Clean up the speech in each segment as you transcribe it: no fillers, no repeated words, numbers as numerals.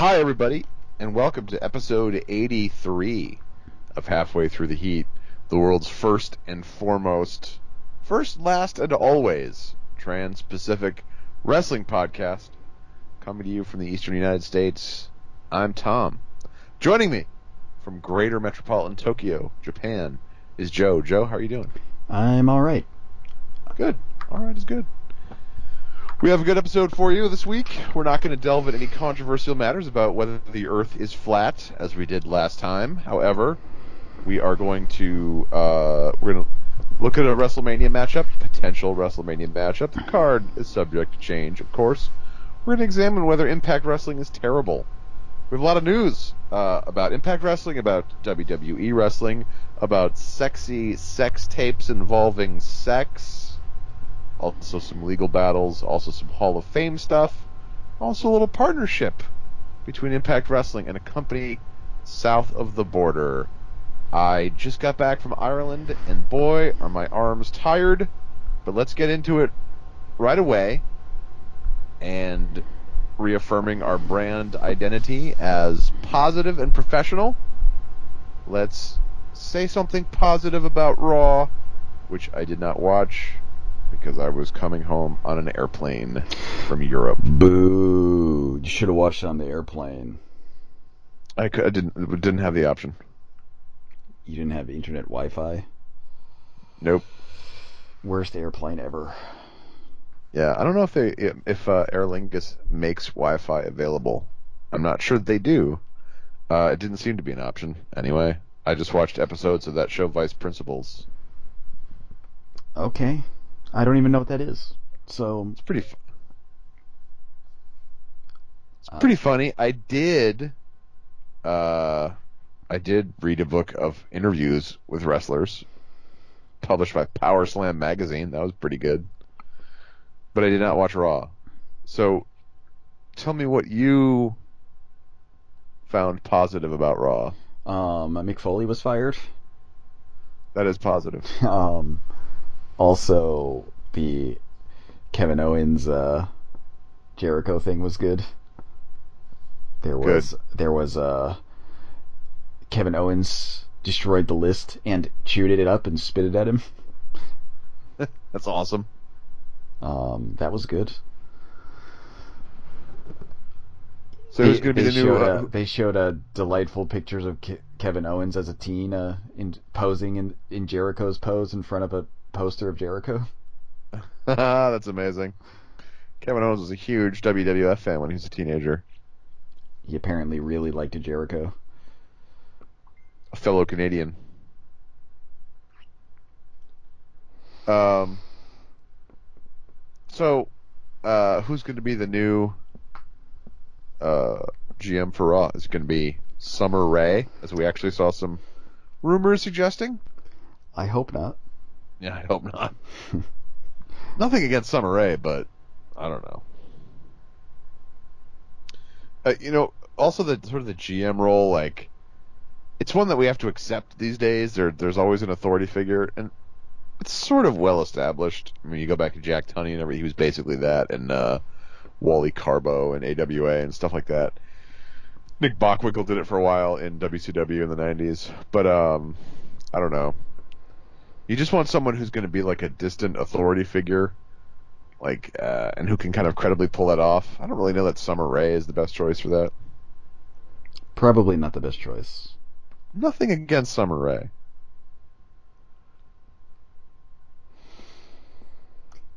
Hi, everybody, and welcome to episode 83 of Halfway Through the Heat, the world's first and foremost, first, last, and always trans-Pacific wrestling podcast, coming to you from the eastern United States. I'm Tom. Joining me from greater metropolitan Tokyo, Japan, is Joe. Joe, how are you doing? I'm alright. Good. All right is good. We have a good episode for you this week. We're not going to delve into any controversial matters about whether the Earth is flat, as we did last time. However, we are going to look at a WrestleMania matchup, potential WrestleMania matchup. The card is subject to change, of course. We're going to examine whether Impact Wrestling is terrible. We have a lot of news about Impact Wrestling, about WWE Wrestling, about sexy sex tapes involving sex. Also some legal battles, also some Hall of Fame stuff, also a little partnership between Impact Wrestling and a company south of the border. I just got back from Ireland, and boy, are my arms tired, but let's get into it right away, and reaffirming our brand identity as positive and professional, let's say something positive about Raw, which I did not watch, because I was coming home on an airplane from Europe. Boo! You should have watched it on the airplane. I didn't have the option. You didn't have internet Wi-Fi? Nope. Worst airplane ever. Yeah, I don't know if Aer Lingus makes Wi-Fi available. I'm not sure that they do. It didn't seem to be an option. Anyway, I just watched episodes of that show, Vice Principals. Okay. I don't even know what that is. So it's pretty funny. I did read a book of interviews with wrestlers published by Power Slam magazine. That was pretty good. But I did not watch Raw. So tell me what you found positive about Raw. Mick Foley was fired. That is positive. Also, the Kevin Owens Jericho thing was good. There was Kevin Owens destroyed the list and chewed it up and spit it at him. That's awesome. That was good. So who's going to be the new? They showed delightful pictures of Kevin Owens as a teen, posing in Jericho's pose in front of a poster of Jericho. That's amazing. Kevin Owens was a huge WWF fan when he was a teenager. He apparently really liked Jericho. A fellow Canadian. So, who's going to be the new GM for Raw? Is it going to be Summer Rae, as we actually saw some rumors suggesting? I hope not. Yeah, I hope not. Nothing against Summer Rae, but I don't know. Also the sort of the GM role, like, it's one that we have to accept these days. There's always an authority figure, and it's sort of well established. I mean, you go back to Jack Tunney and everything; he was basically that, and Wally Carbo and AWA and stuff like that. Nick Bockwinkel did it for a while in WCW in the 90s, but I don't know. You just want someone who's going to be like a distant authority figure, like, and who can kind of credibly pull that off. I don't really know that Summer Rae is the best choice for that. Probably not the best choice. Nothing against Summer Rae.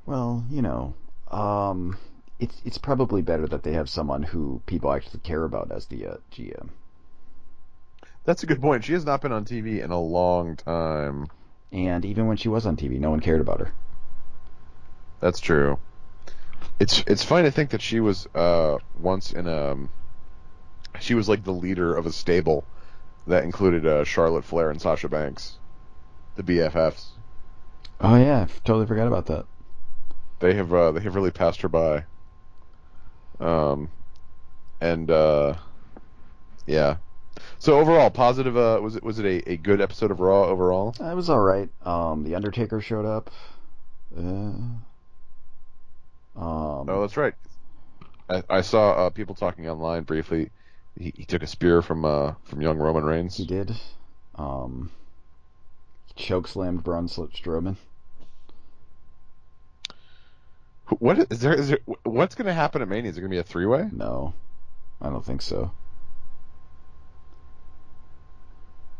Well, it's probably better that they have someone who people actually care about as the GM. That's a good point. She has not been on TV in a long time. And even when she was on TV, no one cared about her. That's true. It's funny to think that she was once she was like the leader of a stable that included Charlotte Flair and Sasha Banks, the BFFs. Oh yeah, I totally forgot about that. They have really passed her by. Yeah. So overall, positive. Was it a good episode of Raw overall? It was all right. The Undertaker showed up. Oh, that's right. I saw people talking online briefly. He took a spear from young Roman He Reigns. did. Um, Chokeslammed Braun Strowman. What is there? Is there what's going to happen at Mania? Is it going to be a three-way? No, I don't think so.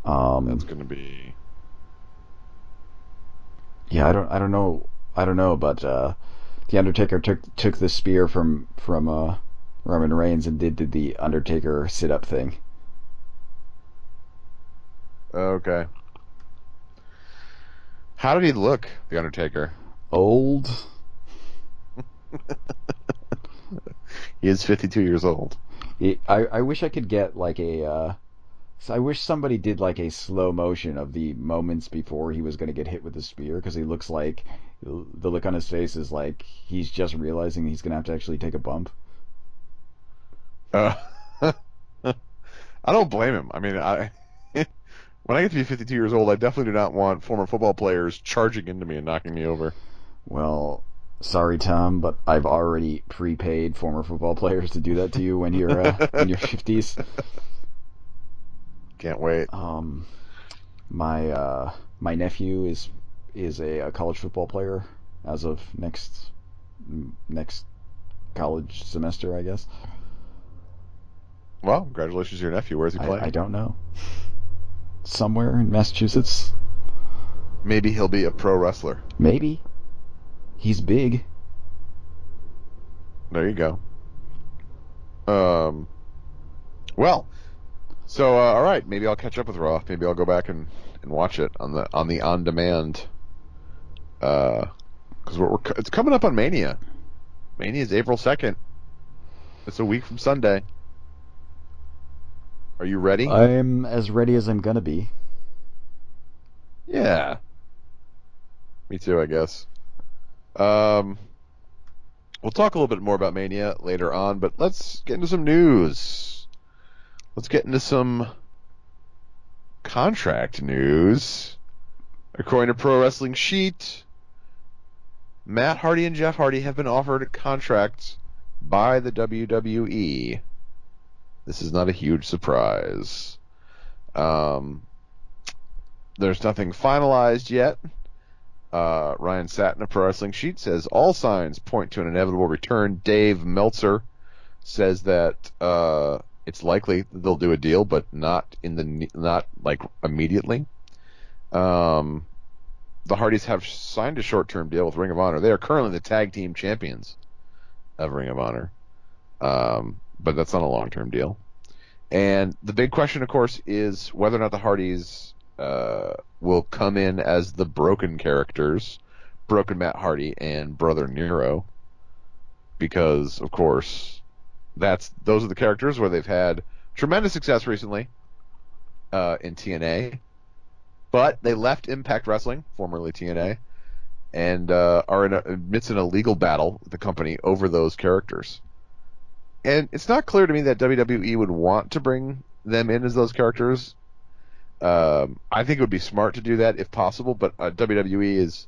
Um, That's going to be. yeah, I don't know, but the Undertaker took the spear from Roman Reigns and did the Undertaker sit up thing. Okay. How did he look, the Undertaker? Old. He is 52 years old. I wish I could get like so I wish somebody did like a slow motion of the moments before he was going to get hit with the spear, because he looks like the look on his face is like he's just realizing he's going to have to actually take a bump. Uh, I don't blame him. I mean, when I get to be 52 years old, I definitely do not want former football players charging into me and knocking me over. Well, sorry, Tom, but I've already prepaid former football players to do that to you when you're in your 50s. Can't wait. My nephew is a college football player as of next college semester, I guess. Well, congratulations to your nephew. Where's he I playing? don't know. Somewhere in Massachusetts, Maybe he'll be a pro wrestler. maybe. He's big. There you go. Um, well, so all right, maybe I'll catch up with Raw. Maybe I'll go back and watch it on the on demand. Because it's coming up on Mania. Mania is April 2nd. It's a week from Sunday. Are you ready? I'm as ready as I'm gonna be. Yeah, me too, I guess. Um, we'll talk a little bit more about Mania later on, but let's get into some news. Let's get into some contract news. According to Pro Wrestling Sheet, Matt Hardy and Jeff Hardy have been offered contracts by the WWE. This is not a huge surprise. Um, there's nothing finalized yet. Ryan Satin of Pro Wrestling Sheet says all signs point to an inevitable return. Dave Meltzer says that it's likely that they'll do a deal, but not like immediately. The Hardys have signed a short-term deal with Ring of Honor. They are currently the tag team champions of Ring of Honor, but that's not a long-term deal. And the big question, of course, is whether or not the Hardys will come in as the broken characters, Broken Matt Hardy and Brother Nero, because, of course, those are the characters where they've had tremendous success recently in TNA, but they left Impact Wrestling, formerly TNA, and are amidst an illegal battle with the company over those characters. And it's not clear to me that WWE would want to bring them in as those characters. I think it would be smart to do that if possible, but WWE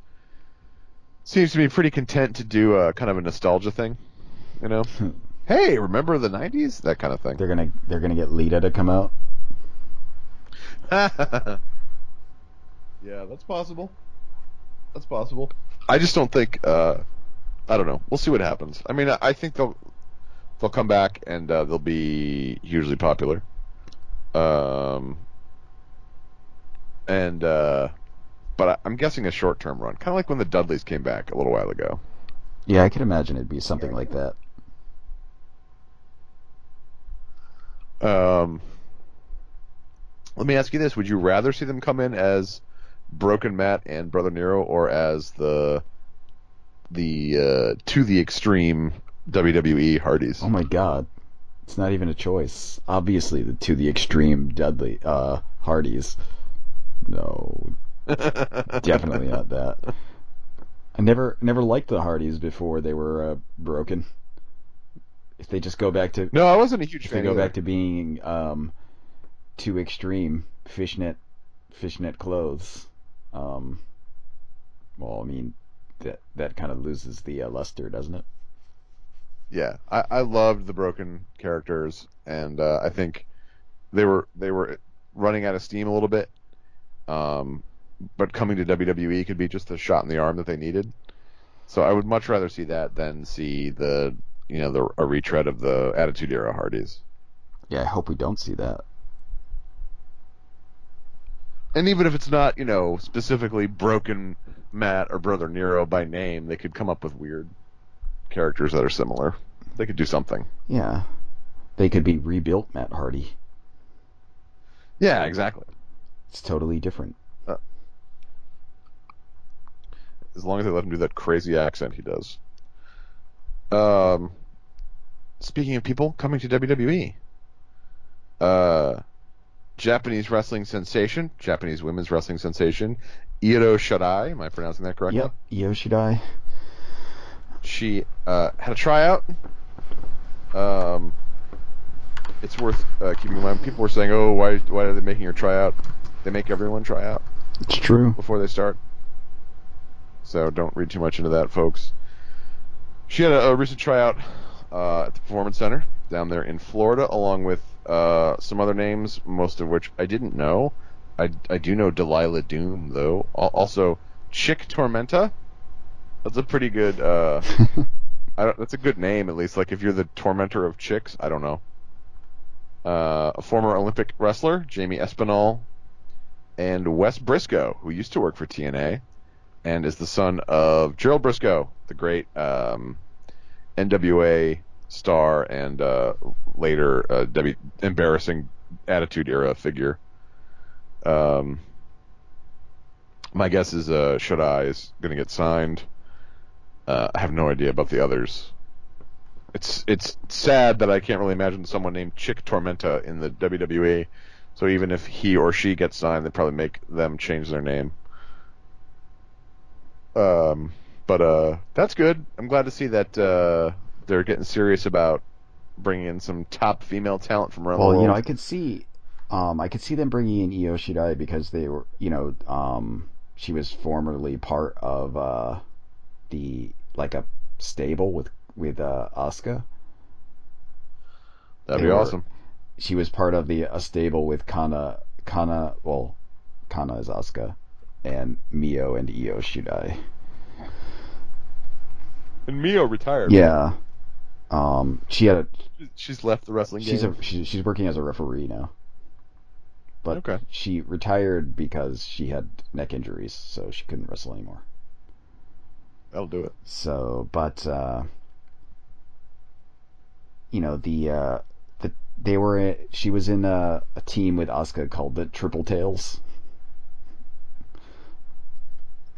seems to be pretty content to do a kind of a nostalgia thing, you know? Hey, remember the '90s? That kind of thing. They're gonna get Lita to come out. Yeah, that's possible. That's possible. I just don't think. I don't know. We'll see what happens. I mean, I think they'll come back and they'll be hugely popular. But I'm guessing a short-term run, kind of like when the Dudleys came back a little while ago. Yeah, I can imagine it'd be something like that. Let me ask you this: would you rather see them come in as Broken Matt and Brother Nero, or as the to the extreme WWE Hardys? Oh my God, it's not even a choice. Obviously, to the extreme Dudley Hardys. No, definitely not that. I never liked the Hardys before they were broken. If they just go back to No, I wasn't a huge if they fan go either. back to being too extreme fishnet clothes, well, I mean that kind of loses the luster, doesn't it? Yeah, I loved the Broken characters, and I think they were running out of steam a little bit. Um, but coming to WWE could be just the shot in the arm that they needed. So I would much rather see that than see a retread of the Attitude Era Hardys. Yeah, I hope we don't see that. And even if it's not, specifically Broken Matt or Brother Nero by name, they could come up with weird characters that are similar. They could do something. Yeah, they could be rebuilt Matt Hardy. Yeah, exactly. It's totally different. Uh, as long as they let him do that crazy accent he does. Um, Speaking of people coming to WWE, Japanese wrestling sensation, Japanese women's wrestling sensation, Io Shirai. Am I pronouncing that correctly? Yep, Io Shirai. She had a tryout. It's worth keeping in mind. People were saying, "Oh, why are they making her try out?" They make everyone try out It's true. before they start. So don't read too much into that, folks. She had a recent tryout at the Performance Center down there in Florida, along with some other names, most of which I didn't know. I do know Delilah Doom, though. Also, Chick Tormenta. That's a pretty good. That's a good name, at least. Like if you're the tormentor of chicks, I don't know. A former Olympic wrestler, Jamie Espinal, and Wes Briscoe, who used to work for TNA, and is the son of Gerald Briscoe, the great NWA star and later embarrassing Attitude Era figure. My guess is Shirai is going to get signed. I have no idea about the others. It's sad that I can't really imagine someone named Chick Tormenta in the WWE. So even if he or she gets signed, they'd probably make them change their name. But that's good. I'm glad to see that they're getting serious about bringing in some top female talent from around the world. Well, I could see them bringing in Io Shirai because they were, she was formerly part of the like a stable with Asuka. That'd be awesome. She was part of a stable with Kana. Well, Kana is Asuka, and Mio and Io Shirai. And Mio retired. Yeah. She's left the wrestling game. She's working as a referee now. But okay. She retired because she had neck injuries, so she couldn't wrestle anymore. That'll do it. So, but she was in a team with Asuka called the Triple Tails,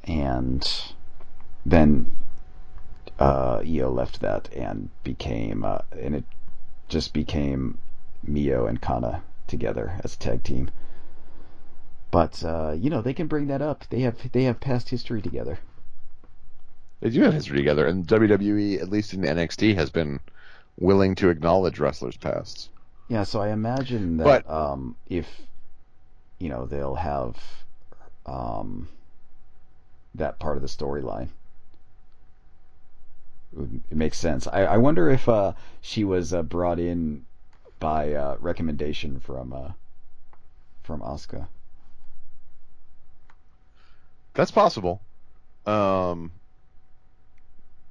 and then Io left that and it just became Mio and Kana together as a tag team. But they can bring that up. They have past history together. They do have history together, and WWE, at least in NXT, has been willing to acknowledge wrestlers' pasts. Yeah, so I imagine that if they'll have that part of the storyline. It makes sense. I wonder if she was brought in by recommendation from Asuka. That's possible. Io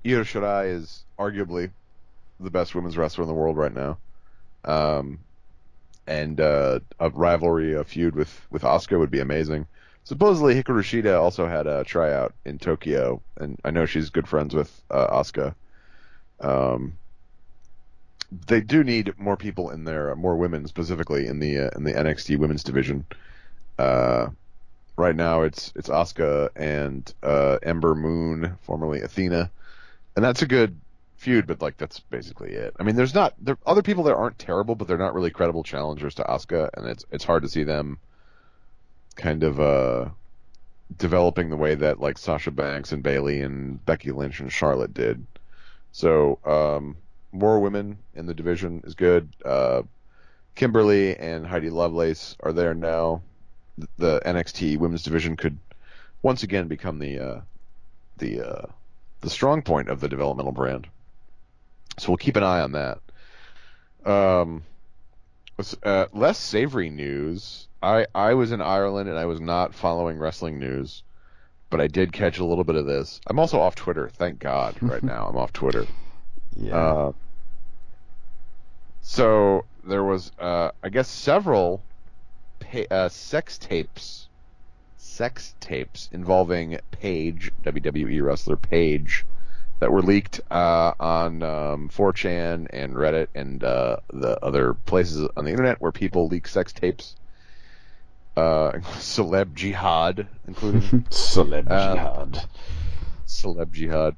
Shirai is arguably the best women's wrestler in the world right now. And a rivalry, a feud with Asuka would be amazing. Supposedly Hikaru Shida also had a tryout in Tokyo, and I know she's good friends with Asuka. They do need more people in there, more women specifically in the NXT women's division. Right now it's Asuka and Ember Moon, formerly Athena, and that's a good feud, but that's basically it. I mean, there are other people that aren't terrible, but they're not really credible challengers to Asuka, and it's hard to see them kind of developing the way that Sasha Banks and Bayley and Becky Lynch and Charlotte did. So more women in the division is good. Kimberly and Heidi Lovelace are there now. The NXT women's division could once again become the strong point of the developmental brand. So we'll keep an eye on that. Less savory news. I was in Ireland and I was not following wrestling news, but I did catch a little bit of this. I'm also off Twitter, thank God. Right now, I'm off Twitter. Yeah. So there was, I guess, several sex tapes involving Paige, WWE wrestler Paige, that were leaked on 4chan and Reddit and the other places on the internet where people leak sex tapes. Celeb Jihad, including Celeb Jihad. Celeb Jihad.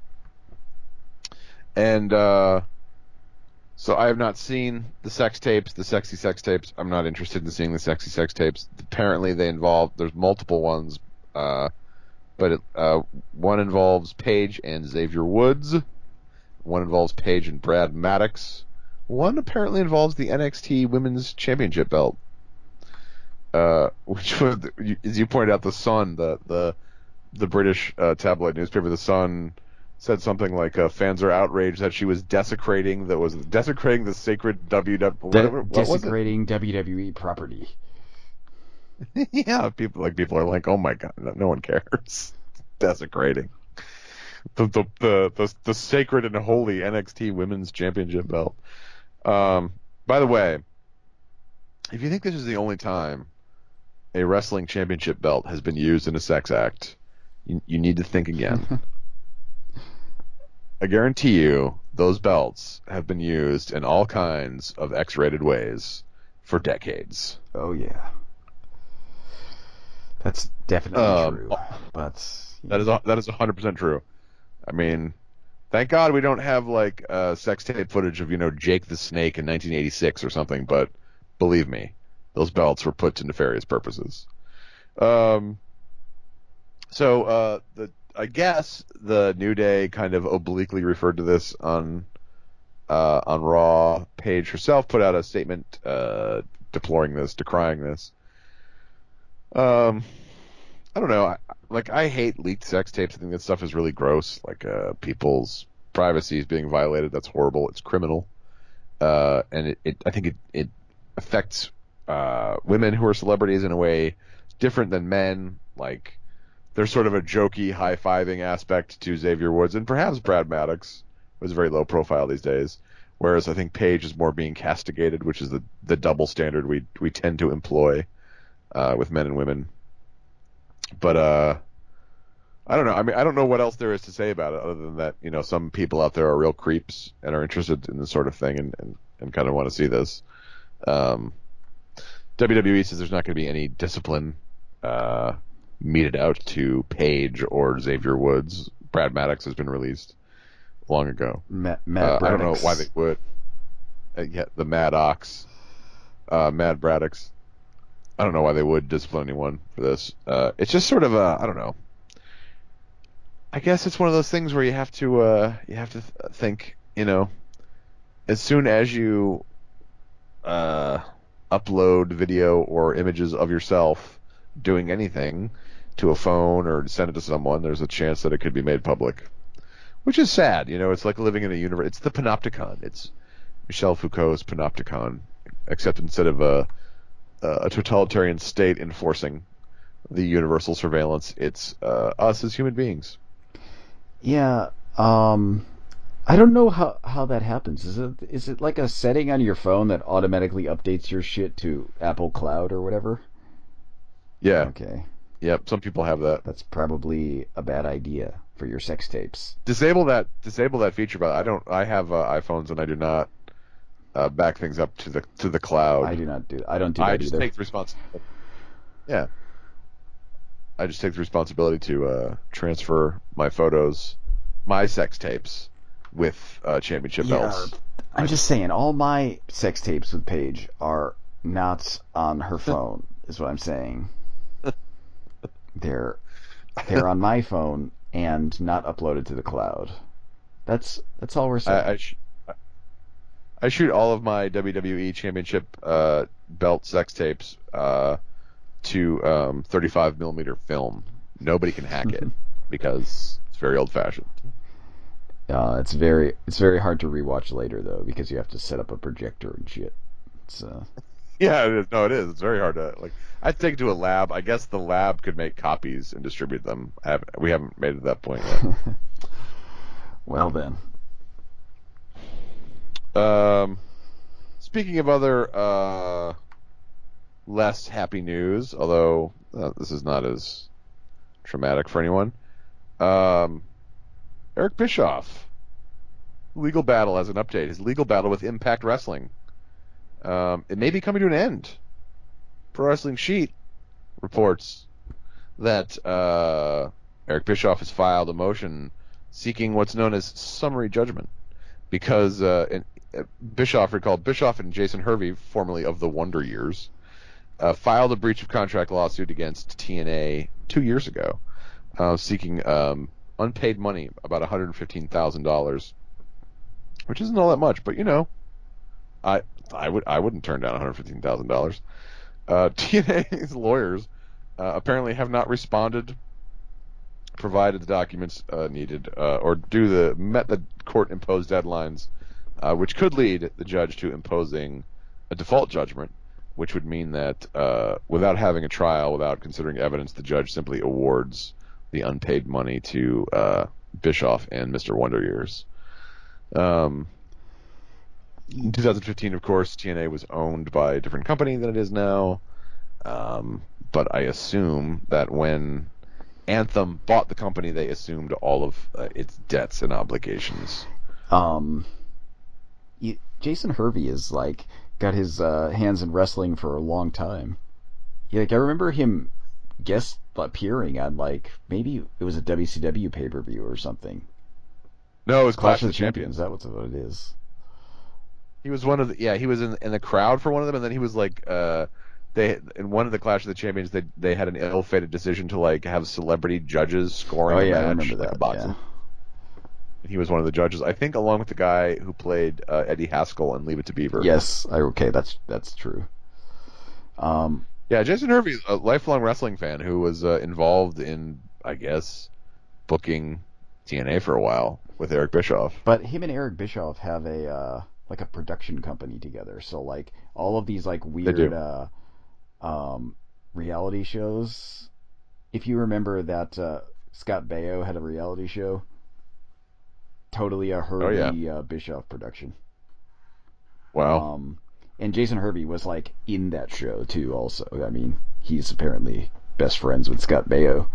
And so I have not seen the sex tapes, the sexy sex tapes. I'm not interested in seeing the sexy sex tapes. Apparently there's multiple ones, but one involves Paige and Xavier Woods. One involves Paige and Brad Maddox. One apparently involves the NXT Women's Championship belt. Which was, as you pointed out, the Sun, the British tabloid newspaper, the Sun, said something like fans are outraged that she was desecrating the sacred desecrating WWE property. Yeah, people are like, oh my God, no one cares. Desecrating the sacred and holy NXT Women's Championship belt. By the way, if you think this is the only time a wrestling championship belt has been used in a sex act, you need to think again. I guarantee you those belts have been used in all kinds of X-rated ways for decades. Oh yeah, that's definitely true. But that is 100% true. I mean, thank God we don't have like sex tape footage of Jake the Snake in 1986 or something. But believe me, those belts were put to nefarious purposes. I guess the New Day kind of obliquely referred to this on Raw. Paige herself put out a statement decrying this. I don't know. I hate leaked sex tapes. I think that stuff is really gross. Like people's privacy is being violated. That's horrible. It's criminal. And I think it affects women who are celebrities in a way different than men. Like, there's sort of a jokey high-fiving aspect to Xavier Woods and perhaps Brad Maddox, who's very low profile these days. Whereas I think Paige is more being castigated, which is the double standard we tend to employ with men and women. But I don't know. I mean, I don't know what else there is to say about it other than that, some people out there are real creeps and are interested in this sort of thing and kind of want to see this. WWE says there's not going to be any discipline meted out to Paige or Xavier Woods. Brad Maddox has been released long ago. Matt I don't know why they would. The Maddox, Mad Braddox. I don't know why they would discipline anyone for this. It's just sort of I don't know. I guess it's one of those things where you have to think, as soon as you upload video or images of yourself doing anything to a phone or send it to someone, there's a chance that it could be made public, which is sad. It's like living in a universe. It's the Panopticon. It's Michel Foucault's Panopticon, except instead of a totalitarian state enforcing the universal surveillance, it's us as human beings. Yeah. I don't know how that happens. Is it like a setting on your phone that automatically updates your shit to Apple Cloud or whatever? Yeah. Okay. Yep. Some people have that. That's probably a bad idea for your sex tapes. Disable that feature. But I have iPhones and I do not back things up to the cloud. I don't do that either. I just take the responsibility. Yeah. I just take the responsibility to transfer my photos, my sex tapes, with championship belts. I'm just saying, all my sex tapes with Paige are not on her phone, is what I'm saying. They're on my phone and not uploaded to the cloud. That's all we're saying. I shoot all of my WWE Championship belt sex tapes to 35 millimeter film. Nobody can hack it because it's very old fashioned. It's very hard to rewatch later though because you have to set up a projector and shit. It's Yeah, it is. No, it is. It's very hard to like. I'd take it to a lab. I guess the lab could make copies and distribute them. We haven't made it to that point yet. Well then. Speaking of other less happy news, although this is not as traumatic for anyone. Eric Bischoff, legal battle has an update. His legal battle with Impact Wrestling. It may be coming to an end. Pro Wrestling Sheet reports that Eric Bischoff has filed a motion seeking what's known as summary judgment because Bischoff and Jason Hervey, formerly of the Wonder Years, filed a breach of contract lawsuit against TNA 2 years ago, seeking unpaid money, about $115,000, which isn't all that much, but I wouldn't turn down $115,000. TNA's lawyers apparently have not responded, provided the documents needed, or met the court imposed deadlines, which could lead the judge to imposing a default judgment, which would mean that without having a trial, without considering evidence, the judge simply awards the unpaid money to Bischoff and Mr. Wonder Years. In 2015, of course, TNA was owned by a different company than it is now. But I assume that when Anthem bought the company, they assumed all of its debts and obligations. Jason Hervey is got his hands in wrestling for a long time. I remember him guest appearing on maybe it was a WCW pay-per-view or something. No, it was Clash of the Champions. Is that what it is? He was one of the he was in the crowd for one of them, and then he was in one of the Clash of the Champions they had an ill-fated decision to have celebrity judges scoring a match. I remember that. Boxing. Yeah. He was one of the judges, I think, along with the guy who played Eddie Haskell in Leave It to Beaver. Yes, that's true. Yeah, Jason Hervey, a lifelong wrestling fan who was involved in, I guess, booking TNA for a while with Eric Bischoff. But him and Eric Bischoff have a production company together. So all of these weird reality shows. If you remember that Scott Baio had a reality show, totally a Hervey Bischoff production. Wow. And Jason Hervey was in that show too. Also, I mean, he's apparently best friends with Scott Baio.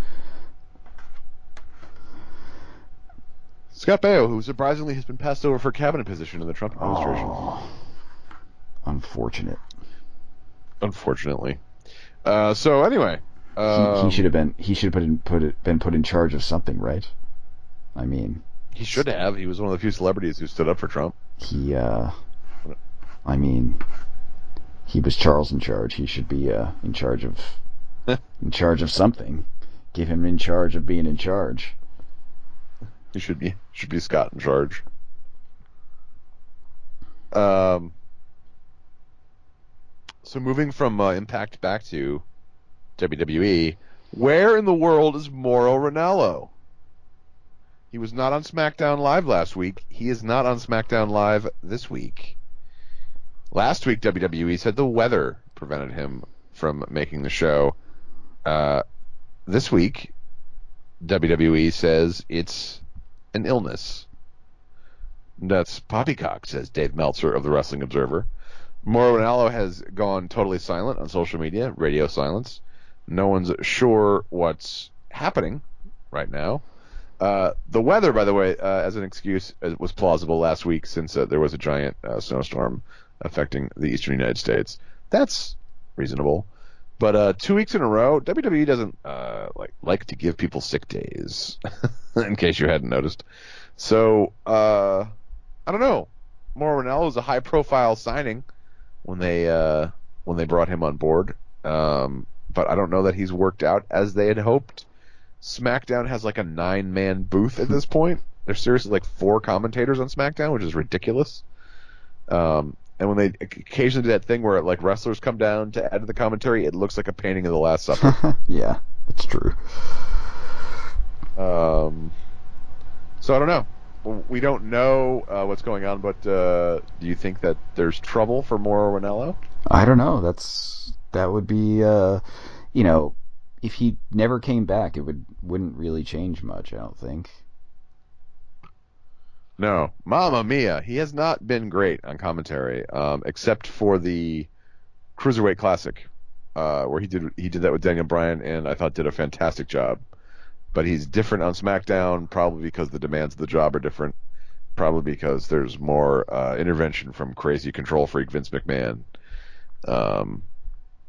Scott Baio, who surprisingly has been passed over for cabinet position in the Trump administration. Oh, unfortunate. Unfortunately. So anyway, he should have been put in charge of something, right? I mean, he should have. He was one of the few celebrities who stood up for Trump. He was Charles in charge. He should be in charge of something. Give him in charge of being in charge. He should be Scott in charge. So moving from Impact back to WWE, where in the world is Mauro Ranallo? He was not on SmackDown Live last week. He is not on SmackDown Live this week. Last week, WWE said the weather prevented him from making the show. This week, WWE says it's an illness. That's poppycock, says Dave Meltzer of the Wrestling Observer. Mauro Ranallo has gone totally silent on social media, radio silence. No one's sure what's happening right now. The weather, by the way, as an excuse, was plausible last week since there was a giant snowstorm affecting the eastern United States. That's reasonable. But 2 weeks in a row, WWE doesn't like to give people sick days, in case you hadn't noticed. So, I don't know. Mauro Ranallo was a high-profile signing when they brought him on board. But I don't know that he's worked out as they had hoped. SmackDown has a 9-man booth at this point. There's seriously 4 commentators on SmackDown, which is ridiculous. And when they occasionally do that thing where wrestlers come down to add to the commentary, it looks like a painting of The Last Supper. Yeah, that's true. So I don't know. we don't know what's going on, but do you think that there's trouble for Mauro Ranallo? I don't know. That would be you know, if he never came back, it wouldn't really change much. I don't think. No, Mamma Mia, he has not been great on commentary, except for the Cruiserweight Classic, where he did that with Daniel Bryan, and I thought did a fantastic job. But he's different on SmackDown, probably because the demands of the job are different, probably because there's more intervention from crazy control freak Vince McMahon,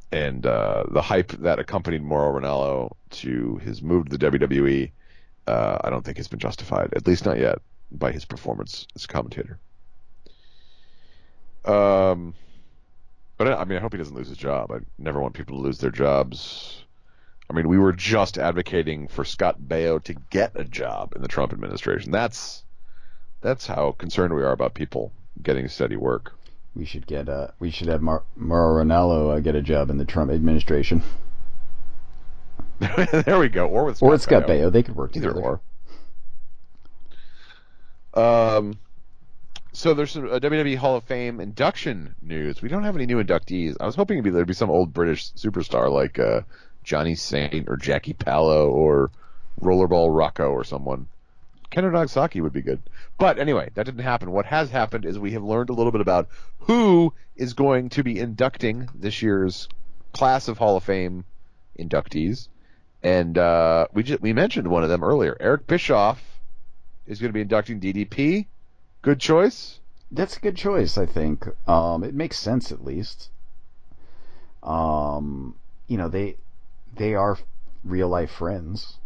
and the hype that accompanied Mauro Ranallo to his move to the WWE, I don't think has been justified, at least not yet, by his performance as a commentator. But I mean, I hope he doesn't lose his job. I never want people to lose their jobs. I mean, we were just advocating for Scott Baio to get a job in the Trump administration. That's how concerned we are about people getting steady work. We should have Mauro Ranallo get a job in the Trump administration. There we go. Or with Scott Baio. They could work together. Either or. So there's some WWE Hall of Fame induction news. We don't have any new inductees. I was hoping there'd be some old British superstar like Johnny Saint or Jackie Pallo or Rollerball Rocco or someone. Kendo Nagasaki would be good. But anyway, that didn't happen. What has happened is we have learned a little bit about who is going to be inducting this year's class of Hall of Fame inductees. And we mentioned one of them earlier. Eric Bischoff is going to be inducting DDP. Good choice? That's a good choice, I think. It makes sense, at least. They are real-life friends.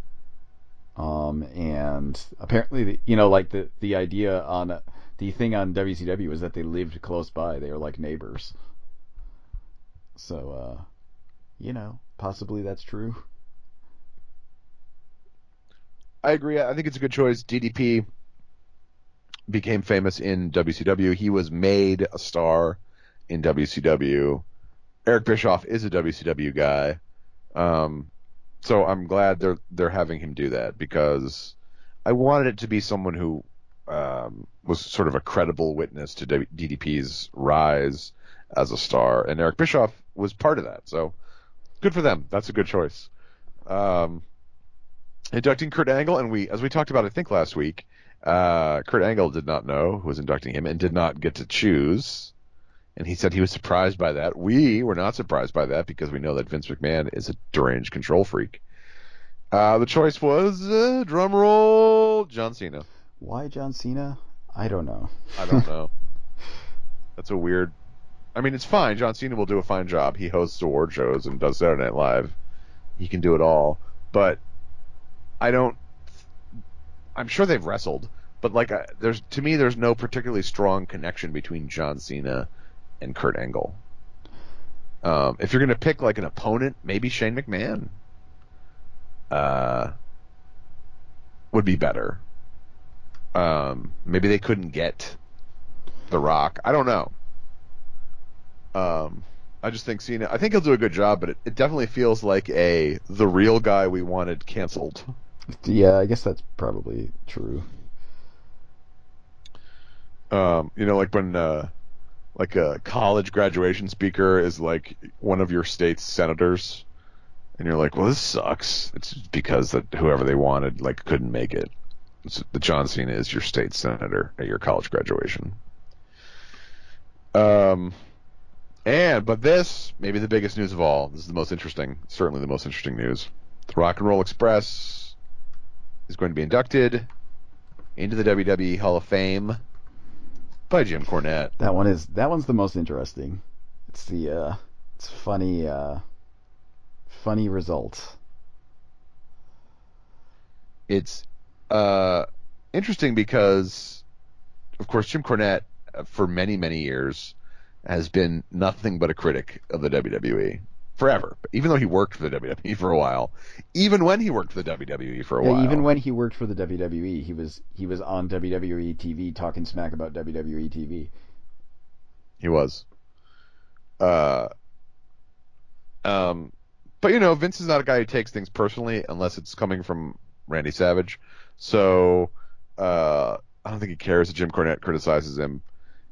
And apparently, like the idea on the thing on WCW was that they lived close by. They were like neighbors. So, possibly that's true. I agree. I think it's a good choice. DDP became famous in WCW. He was made a star in WCW. Eric Bischoff is a WCW guy. So I'm glad they're having him do that, because I wanted it to be someone who was sort of a credible witness to DDP's rise as a star, and Eric Bischoff was part of that. So good for them. That's a good choice. Inducting Kurt Angle, and as we talked about, I think last week, Kurt Angle did not know who was inducting him and did not get to choose. And he said he was surprised by that. We were not surprised by that, because we know that Vince McMahon is a deranged control freak. The choice was, drum roll, John Cena. Why John Cena? I don't know. I don't know. That's a weird... I mean, it's fine. John Cena will do a fine job. He hosts award shows and does Saturday Night Live. He can do it all. But I'm sure they've wrestled, but to me, there's no particularly strong connection between John Cena and Kurt Angle. If you're going to pick like an opponent, maybe Shane McMahon would be better. Maybe they couldn't get The Rock. I don't know. I just think Cena, I think he'll do a good job, but it definitely feels like the real guy we wanted canceled. Yeah, I guess that's probably true. Like when like a college graduation speaker is like one of your state's senators, and you're like, well, this sucks. It's because that whoever they wanted couldn't make it. The John Cena is your state senator at your college graduation. But this may be the biggest news of all. This is the most interesting, certainly the most interesting news. The Rock and Roll Express is going to be inducted into the WWE Hall of Fame by Jim Cornette. That one's the most interesting. It's funny result. It's interesting because, of course, Jim Cornette for many, many years has been nothing but a critic of the WWE. Forever. Even though he worked for the WWE for a while. Even when he worked for the WWE for a while. Even when he worked for the WWE, he was on WWE TV talking smack about WWE TV. He was. But Vince is not a guy who takes things personally unless it's coming from Randy Savage. So I don't think he cares that Jim Cornette criticizes him.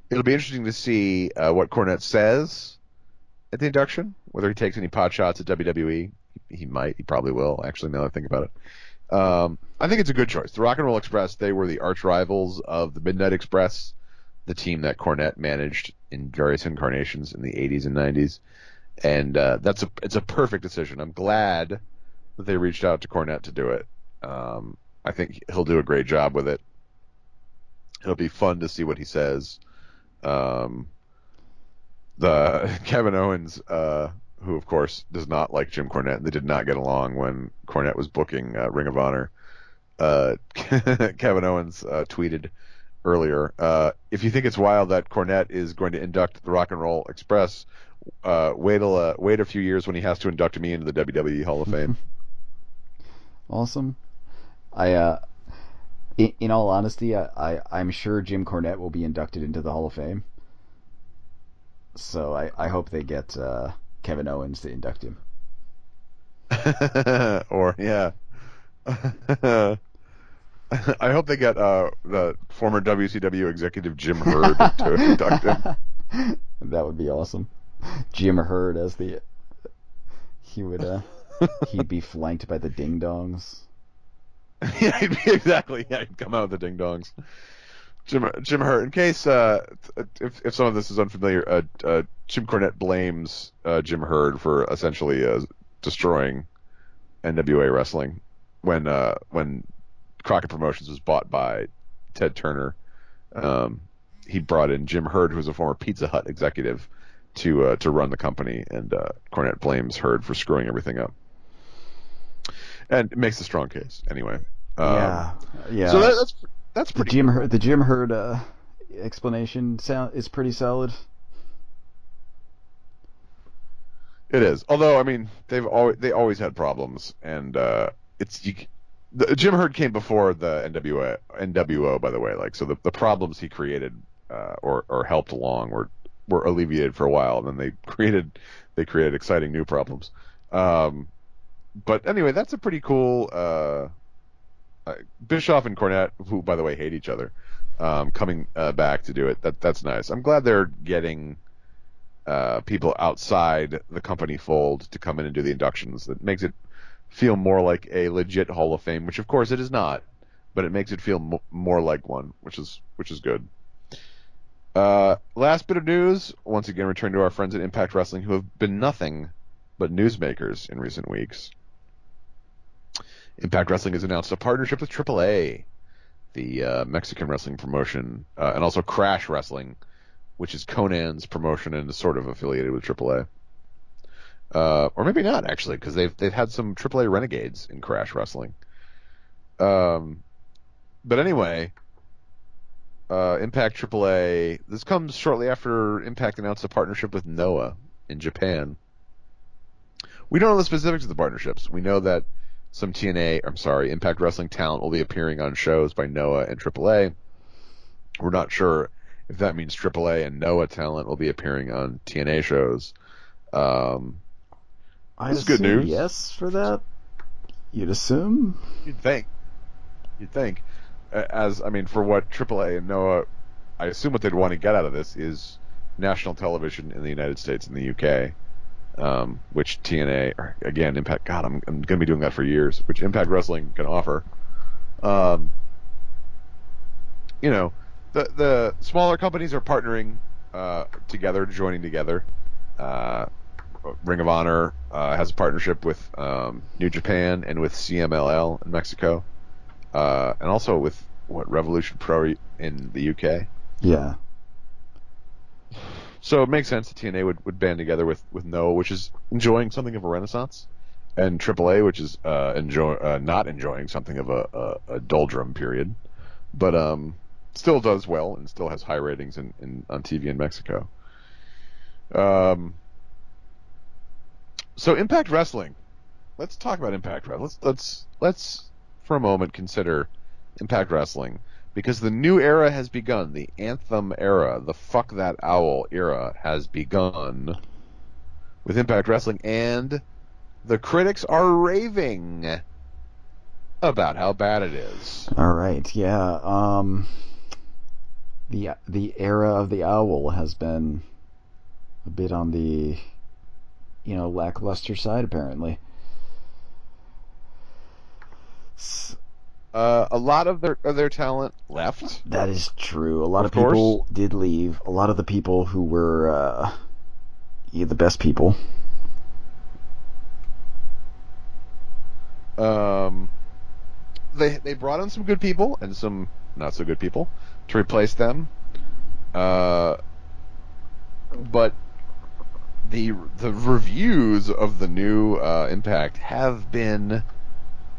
It'll be interesting to see what Cornette says at the induction, whether he takes any pot shots at WWE. He might. He probably will, actually, now that I think about it. I think it's a good choice. The Rock and Roll Express, they were the arch rivals of the Midnight Express, the team that Cornette managed in various incarnations in the 80s and 90s. And it's a perfect decision. I'm glad that they reached out to Cornette to do it. I think he'll do a great job with it. It'll be fun to see what he says. The Kevin Owens, who of course does not like Jim Cornette, they did not get along when Cornette was booking Ring of Honor. Kevin Owens tweeted earlier, if you think it's wild that Cornette is going to induct the Rock and Roll Express, wait a few years when he has to induct me into the WWE Hall of Fame. Awesome. In all honesty, I'm sure Jim Cornette will be inducted into the Hall of Fame. So I hope they get Kevin Owens to induct him. Or, yeah. I hope they get the former WCW executive Jim Herd to induct him. That would be awesome. Jim Herd as he'd be flanked by the Ding Dongs. Yeah, he'd come out with the Ding Dongs. Jim Herd. In case if some of this is unfamiliar, Jim Cornette blames Jim Herd for essentially destroying NWA wrestling when Crockett Promotions was bought by Ted Turner. He brought in Jim Herd, who was a former Pizza Hut executive, to run the company, and Cornette blames Herd for screwing everything up. And it makes a strong case, anyway. Yeah. So that's pretty. The Jim Herd explanation is pretty solid. It is, although I mean they always had problems, and Jim Herd came before the NWO, by the way. Like, so the problems he created or helped along were alleviated for a while, and then they created exciting new problems. But anyway, that's a pretty cool. Bischoff and Cornette, who by the way hate each other, coming back to do it. That's nice. I'm glad they're getting people outside the company fold to come in and do the inductions. That makes it feel more like a legit Hall of Fame, which of course it is not, but it makes it feel more like one, which is good. Last bit of news. Once again, return to our friends at Impact Wrestling, who have been nothing but newsmakers in recent weeks. Impact Wrestling has announced a partnership with AAA, the Mexican wrestling promotion, and also Crash Wrestling, which is Conan's promotion and is sort of affiliated with AAA. Or maybe not, actually, because they've had some AAA renegades in Crash Wrestling. But anyway, Impact AAA. This comes shortly after Impact announced a partnership with Noah in Japan. We don't know the specifics of the partnerships. We know that some Impact Wrestling talent will be appearing on shows by Noah and AAA. We're not sure if that means AAA and Noah talent will be appearing on TNA shows. This is good news. Yes, for that. You'd assume. You'd think. For what AAA and Noah, I assume what they'd want to get out of this is national television in the United States and the UK. Which TNA, or again, Impact, God, I'm going to be doing that for years, which Impact Wrestling can offer. The smaller companies are partnering together, joining together. Ring of Honor has a partnership with New Japan and with CMLL in Mexico, and also with Revolution Pro in the UK. Yeah. So it makes sense that TNA would band together with Noah, which is enjoying something of a renaissance, and AAA, which is not enjoying something of a doldrum period, but still does well and still has high ratings on TV in Mexico. So Impact Wrestling. Let's talk about Impact Wrestling. Let's for a moment consider Impact Wrestling. Because the new era has begun. The Anthem era, the Fuck That Owl era has begun with Impact Wrestling, and the critics are raving about how bad it is. All right, yeah. the era of the owl has been a bit on the lackluster side apparently. A lot of their talent left. That is true. A lot of course. people did leave. A lot of the people who were the best people. They brought in some good people and some not so good people to replace them. But the reviews of the new Impact have been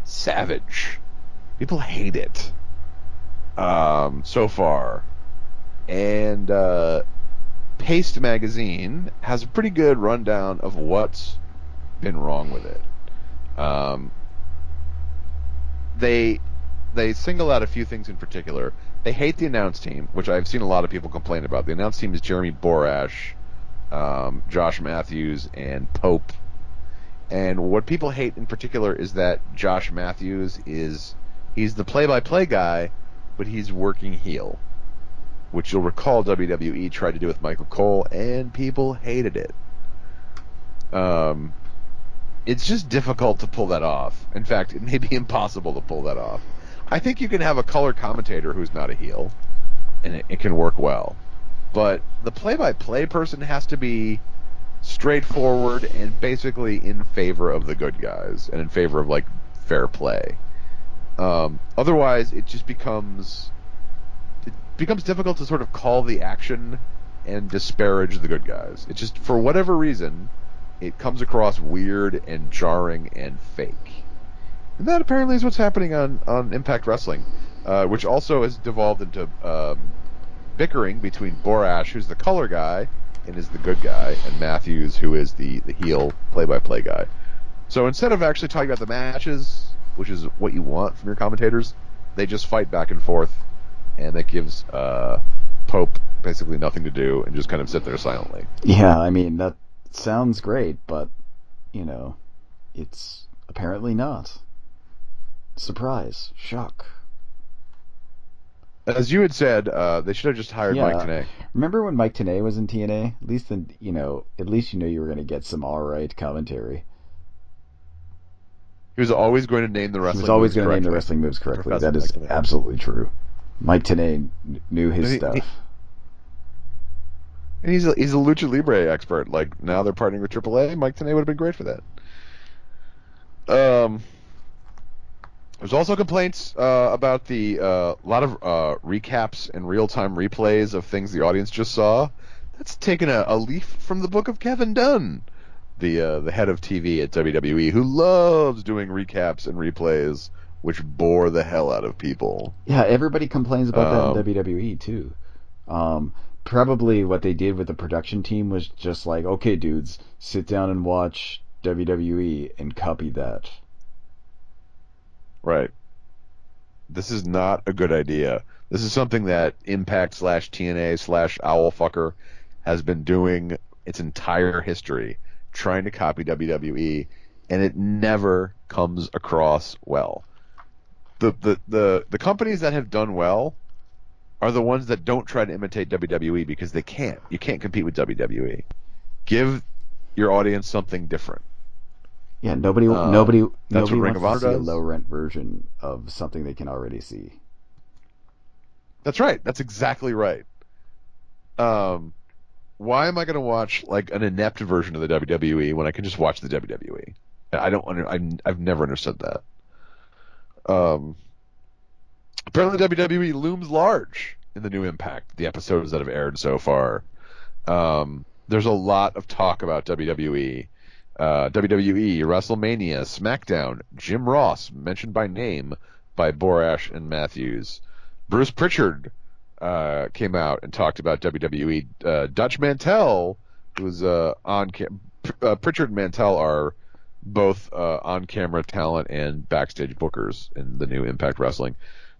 savage. People hate it so far, and Paste magazine has a pretty good rundown of what's been wrong with it. They single out a few things in particular. They hate the announce team, which I've seen a lot of people complain about. The announce team is Jeremy Borash, Josh Matthews, and Pope. And what people hate in particular is that Josh Matthews he's the play-by-play guy, but he's working heel, which you'll recall WWE tried to do with Michael Cole, and people hated it. It's just difficult to pull that off. In fact, it may be impossible to pull that off. I think you can have a color commentator who's not a heel, and it can work well. But the play-by-play person has to be straightforward and basically in favor of the good guys and in favor of like fair play. Otherwise, it becomes difficult to sort of call the action and disparage the good guys. It just, for whatever reason, it comes across weird and jarring and fake. And that apparently is what's happening on Impact Wrestling, which also has devolved into bickering between Borash, who's the color guy and is the good guy, and Matthews, who is the heel play-by-play guy. So instead of actually talking about the matches, which is what you want from your commentators, they just fight back and forth, and that gives Pope basically nothing to do and just kind of sit there silently. Yeah, I mean, that sounds great, but, it's apparently not. Surprise. Shock. As you had said, they should have just hired Mike Tenay. Remember when Mike Tenay was in TNA? At least you were going to get some alright commentary. He was always going to name the wrestling moves correctly. He was always going to name the wrestling moves correctly. That is absolutely true. Mike Tenay knew his stuff. And he's a Lucha Libre expert. Like, now they're partnering with AAA. Mike Tenay would have been great for that. There's also complaints about the lot of recaps and real-time replays of things the audience just saw. That's taken a leaf from the book of Kevin Dunn, the head of TV at WWE, who loves doing recaps and replays, which bore the hell out of people. Yeah, everybody complains about that in WWE too. Probably what they did with the production team was just like, okay, dudes, sit down and watch WWE and copy that. Right. This is not a good idea. This is something that Impact /TNA /Owlfucker has been doing its entire history, trying to copy WWE, and it never comes across well. The companies that have done well are the ones that don't try to imitate WWE because they can't. You can't compete with WWE. Give your audience something different. Yeah, nobody wants to see a does. low-rent version of something they can already see. That's right. That's exactly right. Why am I going to watch like an inept version of the WWE when I can just watch the WWE? I've never understood that. Apparently, WWE looms large in the new Impact. The episodes that have aired so far. There's a lot of talk about WWE. WWE, WrestleMania, SmackDown, Jim Ross, mentioned by name by Borash and Matthews. Bruce Pritchard came out and talked about WWE. Dutch Mantell, who's Pritchard and Mantell are both on-camera talent and backstage bookers in the new Impact Wrestling.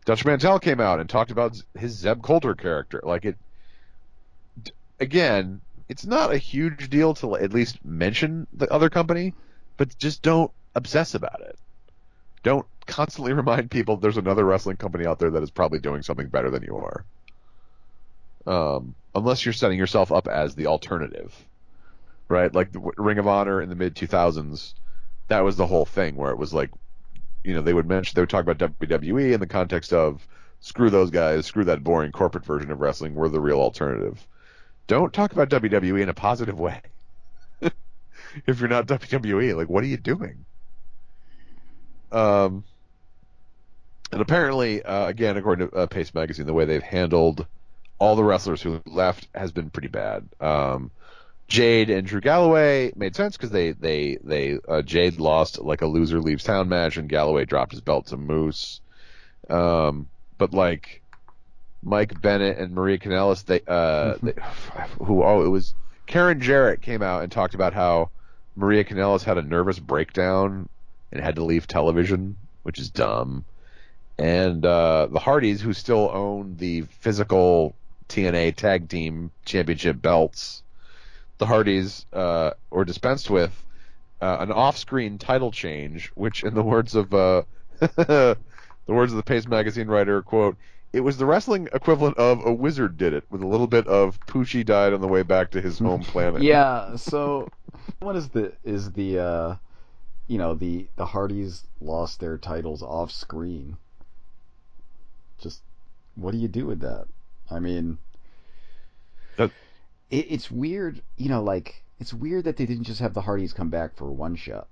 Dutch Mantell came out and talked about his Zeb Coulter character. Again, it's not a huge deal to at least mention the other company, but just don't obsess about it. Don't constantly remind people there's another wrestling company out there that is probably doing something better than you are. unless you're setting yourself up as the alternative, right? Like the Ring of Honor in the mid 2000s, that was the whole thing where it was like, they would talk about WWE in the context of screw those guys, screw that boring corporate version of wrestling, we're the real alternative. Don't talk about WWE in a positive way. If you're not WWE, like, what are you doing? And apparently, again, according to Pace Magazine, the way they've handled all the wrestlers who left has been pretty bad. Jade and Drew Galloway made sense because Jade lost like a loser leaves town match, and Galloway dropped his belt to Moose. But like Mike Bennett and Maria Kanellis, it was Karen Jarrett came out and talked about how Maria Kanellis had a nervous breakdown and had to leave television, which is dumb. And the Hardys, who still own the physical TNA Tag Team Championship belts, the Hardys were dispensed with an off-screen title change, which, in the words of the Pace Magazine writer, quote, "It was the wrestling equivalent of a wizard did it, with a little bit of Poochie died on the way back to his home planet." Yeah. So, what is the Hardys lost their titles off screen? Just what do you do with that? I mean, it's weird. It's weird that they didn't just have the Hardys come back for one shot,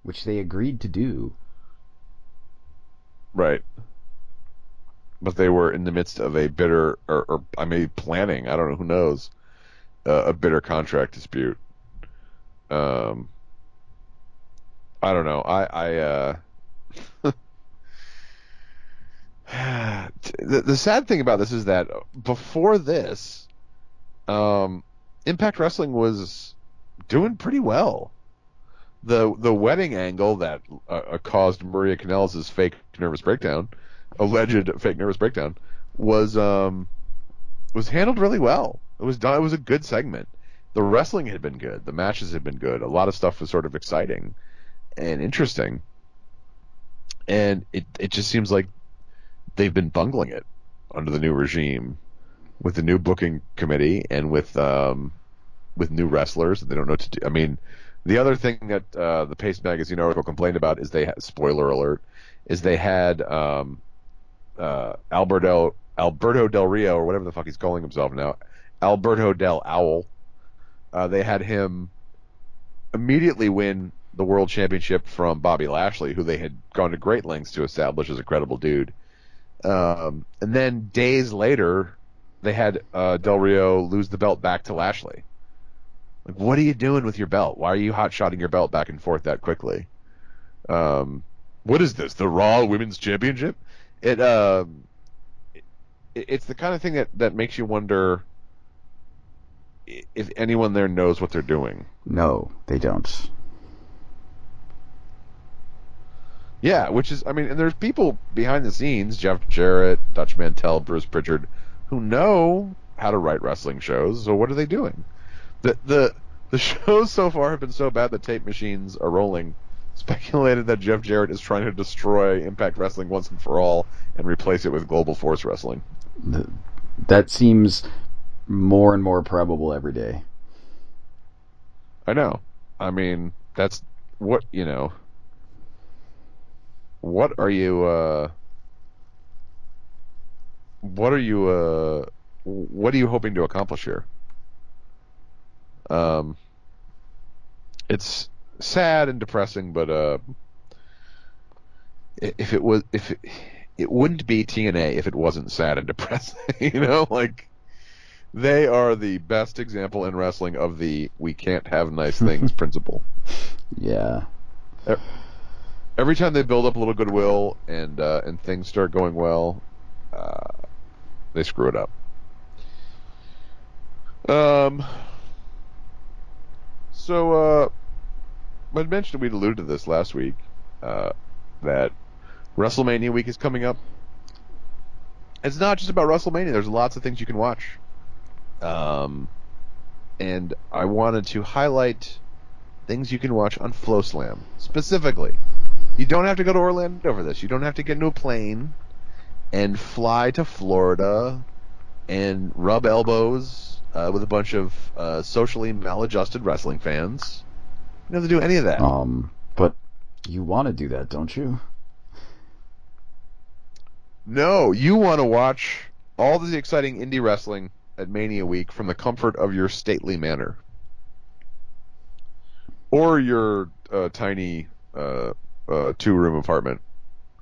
which they agreed to do. Right. But they were in the midst of a bitter, or I mean, planning. I don't know. Who knows? A bitter contract dispute. I don't know. The sad thing about this is that before this, Impact Wrestling was doing pretty well. The wedding angle that caused Maria Kanellis' alleged fake nervous breakdown, was handled really well. It was done. It was a good segment. The wrestling had been good. The matches had been good. A lot of stuff was sort of exciting and interesting. And it just seems like they've been bungling it under the new regime, with the new booking committee and with new wrestlers. They don't know what to do. I mean, the other thing that the Pace Magazine article complained about is spoiler alert, is they had Alberto Del Rio, or whatever the fuck he's calling himself now, Alberto Del Owl. They had him immediately win the world championship from Bobby Lashley, who they had gone to great lengths to establish as a credible dude. And then days later, they had Del Rio lose the belt back to Lashley. Like, what are you doing with your belt? Why are you hot-shotting your belt back and forth that quickly? What is this, the Raw Women's Championship? It's the kind of thing that makes you wonder if anyone there knows what they're doing. No, they don't. Yeah, which is, I mean, and there's people behind the scenes, Jeff Jarrett, Dutch Mantell, Bruce Pritchard, who know how to write wrestling shows. So what are they doing? The shows so far have been so bad that tape machines are rolling. Speculated that Jeff Jarrett is trying to destroy Impact Wrestling once and for all and replace it with Global Force Wrestling. That seems more and more probable every day. I know. I mean, that's what, what are you hoping to accomplish here? It's sad and depressing, but it wouldn't be TNA if it wasn't sad and depressing. Like, they are the best example in wrestling of the "we can't have nice things" principle. Yeah. Every time they build up a little goodwill and things start going well, they screw it up. So I mentioned, we'd alluded to this last week, that WrestleMania week is coming up. It's not just about WrestleMania. There's lots of things you can watch. And I wanted to highlight things you can watch on FloSlam specifically. You don't have to go to Orlando for this. You don't have to get into a plane and fly to Florida and rub elbows with a bunch of socially maladjusted wrestling fans. You don't have to do any of that. But you want to do that, don't you? No, you want to watch all the exciting indie wrestling at Mania Week from the comfort of your stately manor. Or your tiny two-room apartment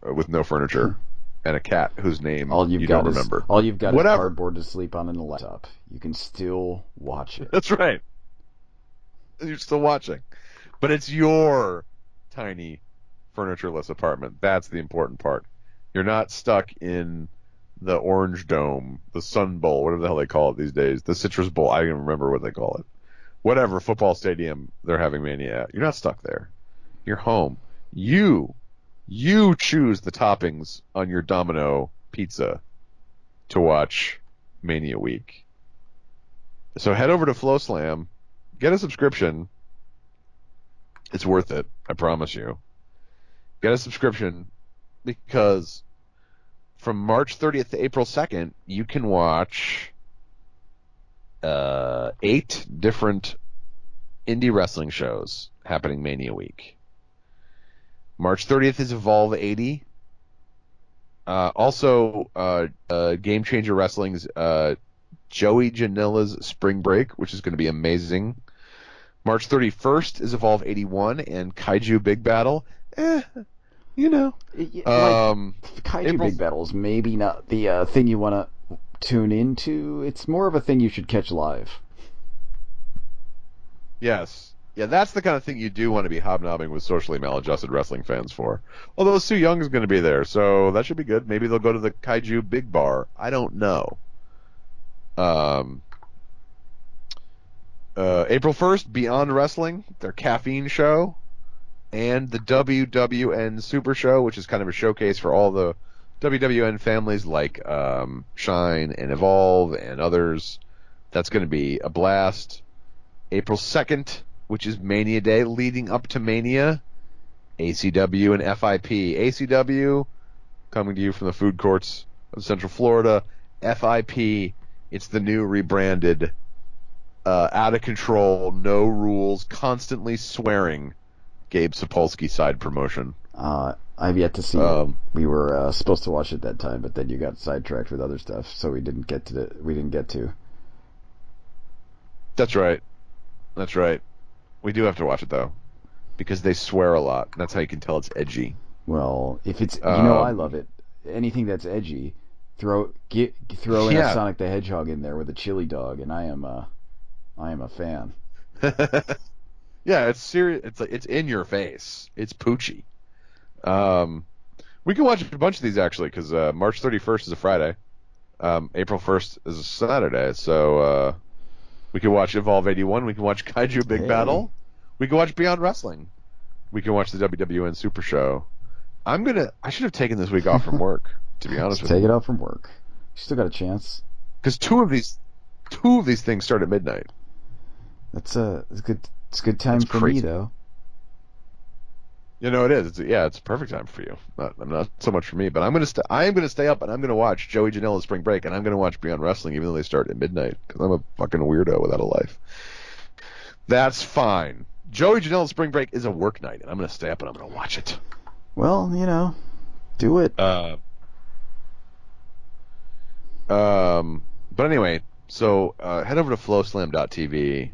with no furniture and a cat whose name you don't remember. All you've got Whatever. is cardboard to sleep on and a laptop. You can still watch it. That's right. You're still watching. But it's your tiny furnitureless apartment. That's the important part. You're not stuck in the Orange Dome, the Sun Bowl, whatever the hell they call it these days, the Citrus Bowl. I don't even remember what they call it. Whatever football stadium they're having Mania at. You're not stuck there. You're home. You choose the toppings on your Domino pizza to watch Mania Week. So head over to FlowSlam, get a subscription. It's worth it, I promise you. Get a subscription because from March 30th to April 2nd, you can watch 8 different indie wrestling shows happening Mania Week. March 30th is Evolve 80. Also, Game Changer Wrestling's Joey Janilla's Spring Break, which is going to be amazing. March 31st is Evolve 81 and Kaiju Big Battle. You know. Kaiju Big Battle is maybe not the thing you want to tune into. It's more of a thing you should catch live. Yes. Yeah, that's the kind of thing you do want to be hobnobbing with socially maladjusted wrestling fans for. Although Sue Young is going to be there, so that should be good. Maybe they'll go to the Kaiju Big Bar. I don't know. April 1st, Beyond Wrestling, their caffeine show, and the WWN Super Show, which is kind of a showcase for all the WWN families like Shine and Evolve and others. That's going to be a blast. April 2nd, which is Mania Day leading up to Mania, ACW and FIP. ACW, coming to you from the food courts of Central Florida. FIP, it's the new rebranded, out of control, no rules, constantly swearing Gabe Sapolsky side promotion. I've yet to see. We were supposed to watch it that time, but then you got sidetracked with other stuff, so we didn't get to. That's right. That's right. We do have to watch it though, because they swear a lot. That's how you can tell it's edgy. Well, if it's I love it. Anything that's edgy, throw in a Sonic the Hedgehog in there with a chili dog, and I am a fan. Yeah, it's serious. It's like it's in your face. It's Poochie. We can watch a bunch of these actually, because March 31st is a Friday. April 1st is a Saturday, so we can watch Evolve 81. We can watch Kaiju Big Battle. We can watch Beyond Wrestling. We can watch the WWN Super Show. I should have taken this week off from work, to be honest with you. Take it off from work. You still got a chance. Because two of these things start at midnight. It's a good time for crazy. me though. You know it is. It's a perfect time for you. Not so much for me, but I am gonna stay up and I'm gonna watch Joey Janela's Spring Break and I'm gonna watch Beyond Wrestling even though they start at midnight because I'm a fucking weirdo without a life. That's fine. Joey Janela's Spring Break is a work night and I'm gonna stay up and I'm gonna watch it. Well, do it. But anyway, so head over to flowslam.tv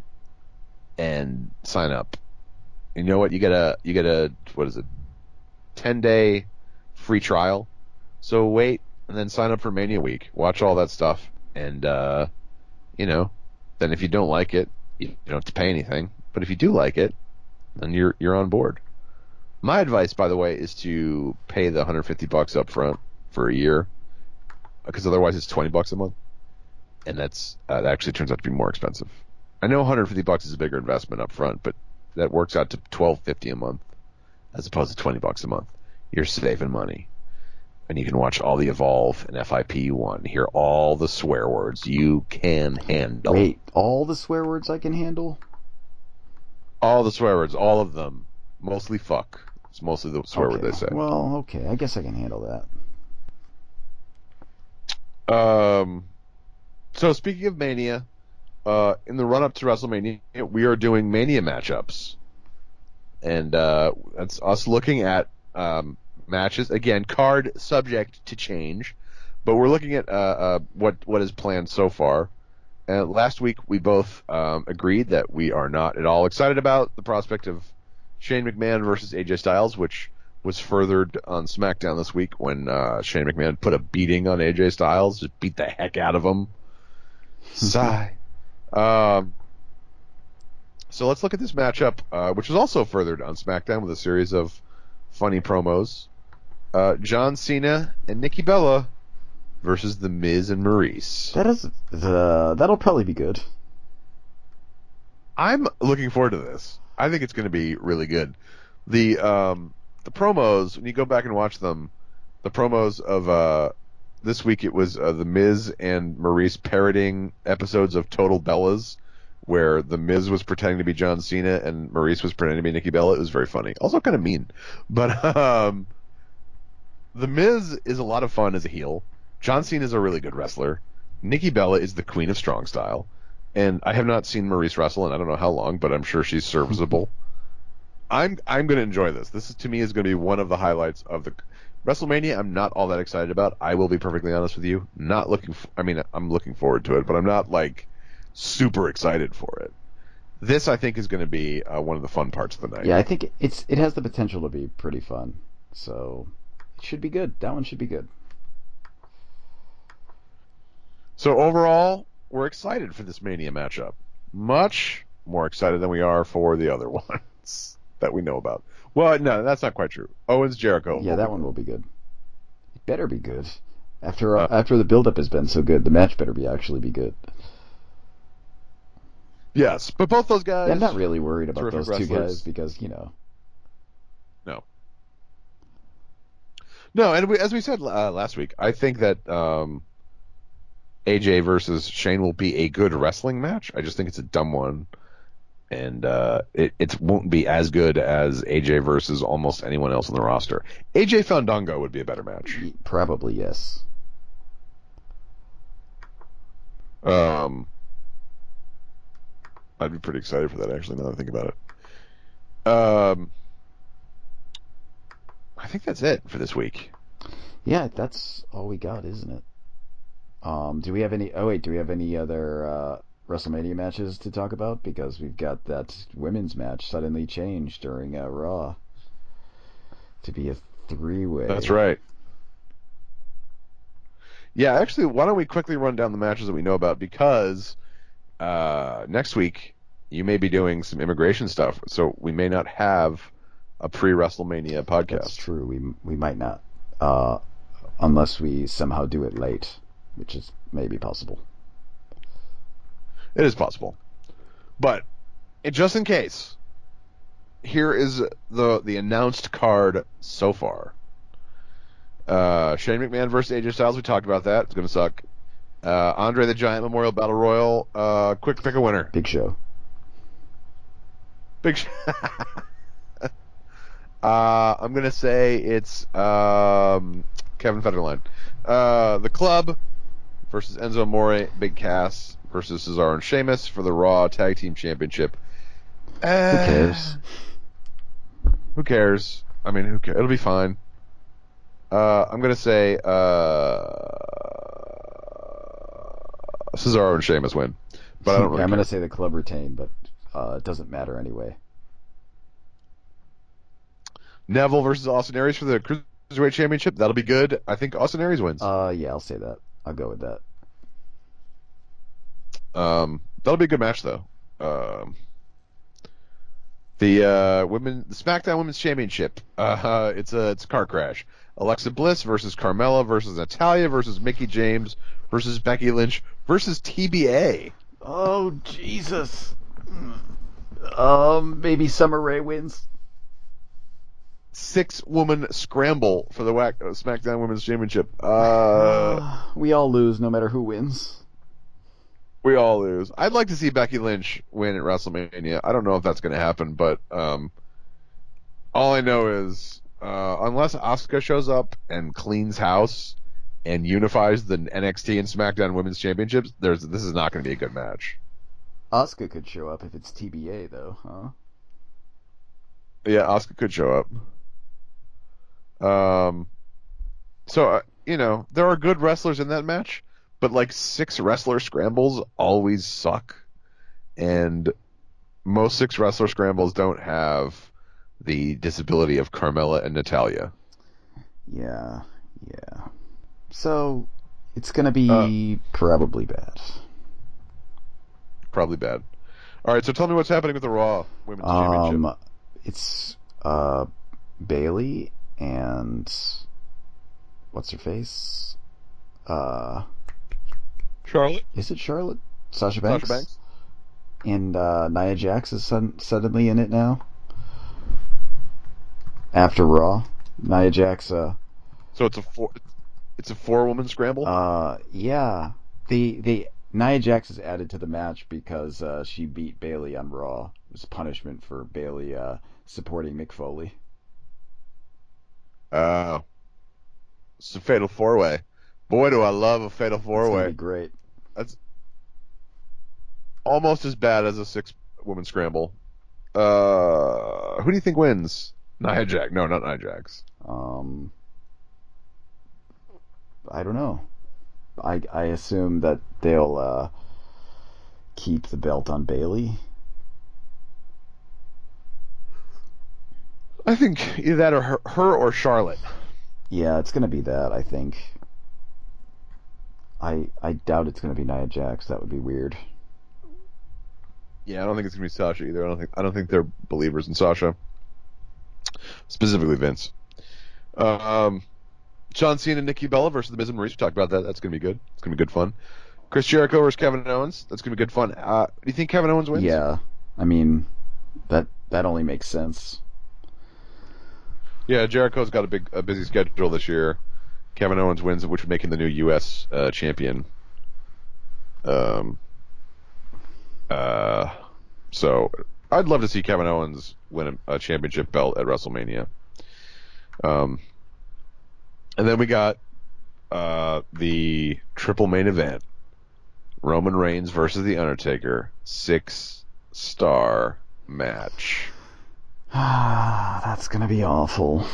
and sign up. You know what? You get a what is it? 10-day free trial. So wait and then sign up for Mania Week. Watch all that stuff, and then if you don't like it, you don't have to pay anything. But if you do like it, then you're on board. My advice, by the way, is to pay the $150 up front for a year, because otherwise it's $20 a month, and that actually turns out to be more expensive. I know $150 is a bigger investment up front, but that works out to $12.50 a month, as opposed to $20 a month. You're saving money, and you can watch all the Evolve and FIP you want, and hear all the swear words you can handle. Wait, all the swear words I can handle? All the swear words, all of them. Mostly fuck. It's mostly the swear word they say. Well, okay, I guess I can handle that. So speaking of Mania, in the run-up to WrestleMania, we are doing Mania matchups. And that's us looking at matches. Again, card subject to change. But we're looking at what is planned so far. And last week, we both agreed that we are not at all excited about the prospect of Shane McMahon versus AJ Styles, which was furthered on SmackDown this week when Shane McMahon put a beating on AJ Styles, just beat the heck out of him. Sigh. So let's look at this matchup, which was also furthered on SmackDown with a series of funny promos. John Cena and Nikki Bella versus The Miz and Maurice. That'll probably be good. I'm looking forward to this. I think it's going to be really good. The promos, when you go back and watch them, the promos of this week, it was The Miz and Maurice parroting episodes of Total Bellas, where The Miz was pretending to be John Cena and Maurice was pretending to be Nikki Bella. It was very funny. Also kind of mean. But The Miz is a lot of fun as a heel. John Cena is a really good wrestler. Nikki Bella is the queen of strong style. And I have not seen Maurice wrestle in I don't know how long, but I'm sure she's serviceable. I'm going to enjoy this. This to me is going to be one of the highlights of the WrestleMania. I'm not all that excited about. I will be perfectly honest with you. I'm looking forward to it, but I'm not like super excited for it. This I think is going to be one of the fun parts of the night. Yeah, I think it has the potential to be pretty fun. So it should be good. That one should be good. So overall, we're excited for this Mania matchup. Much more excited than we are for the other ones that we know about. Well, no, that's not quite true. Owens Jericho. Yeah, that one will be good. It better be good. After the build-up has been so good, the match better actually be good. Yes, but both those guys... Yeah, I'm not really worried about those wrestlers. Two guys because, No, and as we said last week, I think that AJ versus Shane will be a good wrestling match. I just think it's a dumb one. And it won't be as good as AJ versus almost anyone else on the roster. AJ Fandango would be a better match. Probably, yes. I'd be pretty excited for that, actually, now that I think about it. I think that's it for this week. Yeah, that's all we got, isn't it? Do we have any... Oh, wait, do we have any other WrestleMania matches to talk about? Because we've got that women's match suddenly changed during Raw to be a three-way. That's right. Yeah, actually, why don't we quickly run down the matches that we know about, because next week you may be doing some immigration stuff, so we may not have a pre-WrestleMania podcast. That's true. We might not, unless we somehow do it late, which is maybe possible. It is possible. But just in case, here is the announced card so far. Shane McMahon versus AJ Styles, we talked about that. It's going to suck. Andre the Giant Memorial Battle Royal. Quick pick a winner. Big Show. Big Show. I'm going to say it's Kevin Federline. The Club versus Enzo Amore, Big Cass versus Cesaro and Sheamus for the Raw Tag Team Championship. Who cares? Who cares? I mean, who cares? It'll be fine. I'm going to say Cesaro and Sheamus win. But I don't really I'm care. going to say the Club retain, but it doesn't matter anyway. Neville versus Austin Aries for the Cruiserweight Championship. That'll be good. I think Austin Aries wins. Yeah, I'll say that. I'll go with that. That'll be a good match, though. The SmackDown Women's Championship. It's a car crash. Alexa Bliss versus Carmella versus Natalya versus Mickie James versus Becky Lynch versus TBA. Oh, Jesus. Maybe Summer Rae wins. 6-woman scramble for the SmackDown Women's Championship. We all lose no matter who wins. We all lose. I'd like to see Becky Lynch win at WrestleMania. I don't know if that's going to happen, but all I know is unless Asuka shows up and cleans house and unifies the NXT and SmackDown Women's Championships, this is not going to be a good match. Asuka could show up if it's TBA though, huh? Yeah, Asuka could show up. So there are good wrestlers in that match, but like 6 wrestler scrambles always suck, and most 6 wrestler scrambles don't have the disability of Carmella and Natalya. Yeah. So it's gonna be probably bad. Probably bad. All right, so tell me what's happening with the Raw Women's Championship. It's Bayley and what's her face? Charlotte? Is it Charlotte? Sasha Banks? Sasha Banks? And Nia Jax is suddenly in it now. After Raw, Nia Jax. So it's a 4-woman scramble. Yeah. The Nia Jax is added to the match because she beat Bayley on Raw. It was punishment for Bayley supporting Mick Foley. It's a fatal 4-way. Boy, do I love a fatal 4-way. It's gonna be great. That's almost as bad as a 6-woman scramble. Who do you think wins? Nia Jax? No, not Nia Jax. I don't know. I assume that they'll keep the belt on Bayley. I think either that or her or Charlotte. Yeah, it's gonna be that. I think. I doubt it's gonna be Nia Jax. That would be weird. Yeah, I don't think it's gonna be Sasha either. I don't think they're believers in Sasha. Specifically Vince. John Cena and Nikki Bella versus The Miz and Maurice. We talked about that. That's gonna be good. It's gonna be good fun. Chris Jericho versus Kevin Owens. That's gonna be good fun. Do you think Kevin Owens wins? Yeah, I mean that only makes sense. Yeah, Jericho's got a busy schedule this year. Kevin Owens wins, which would make him the new U.S. champion. So I'd love to see Kevin Owens win a championship belt at WrestleMania. And then we got the triple main event: Roman Reigns versus The Undertaker, 6-star match. That's gonna be awful.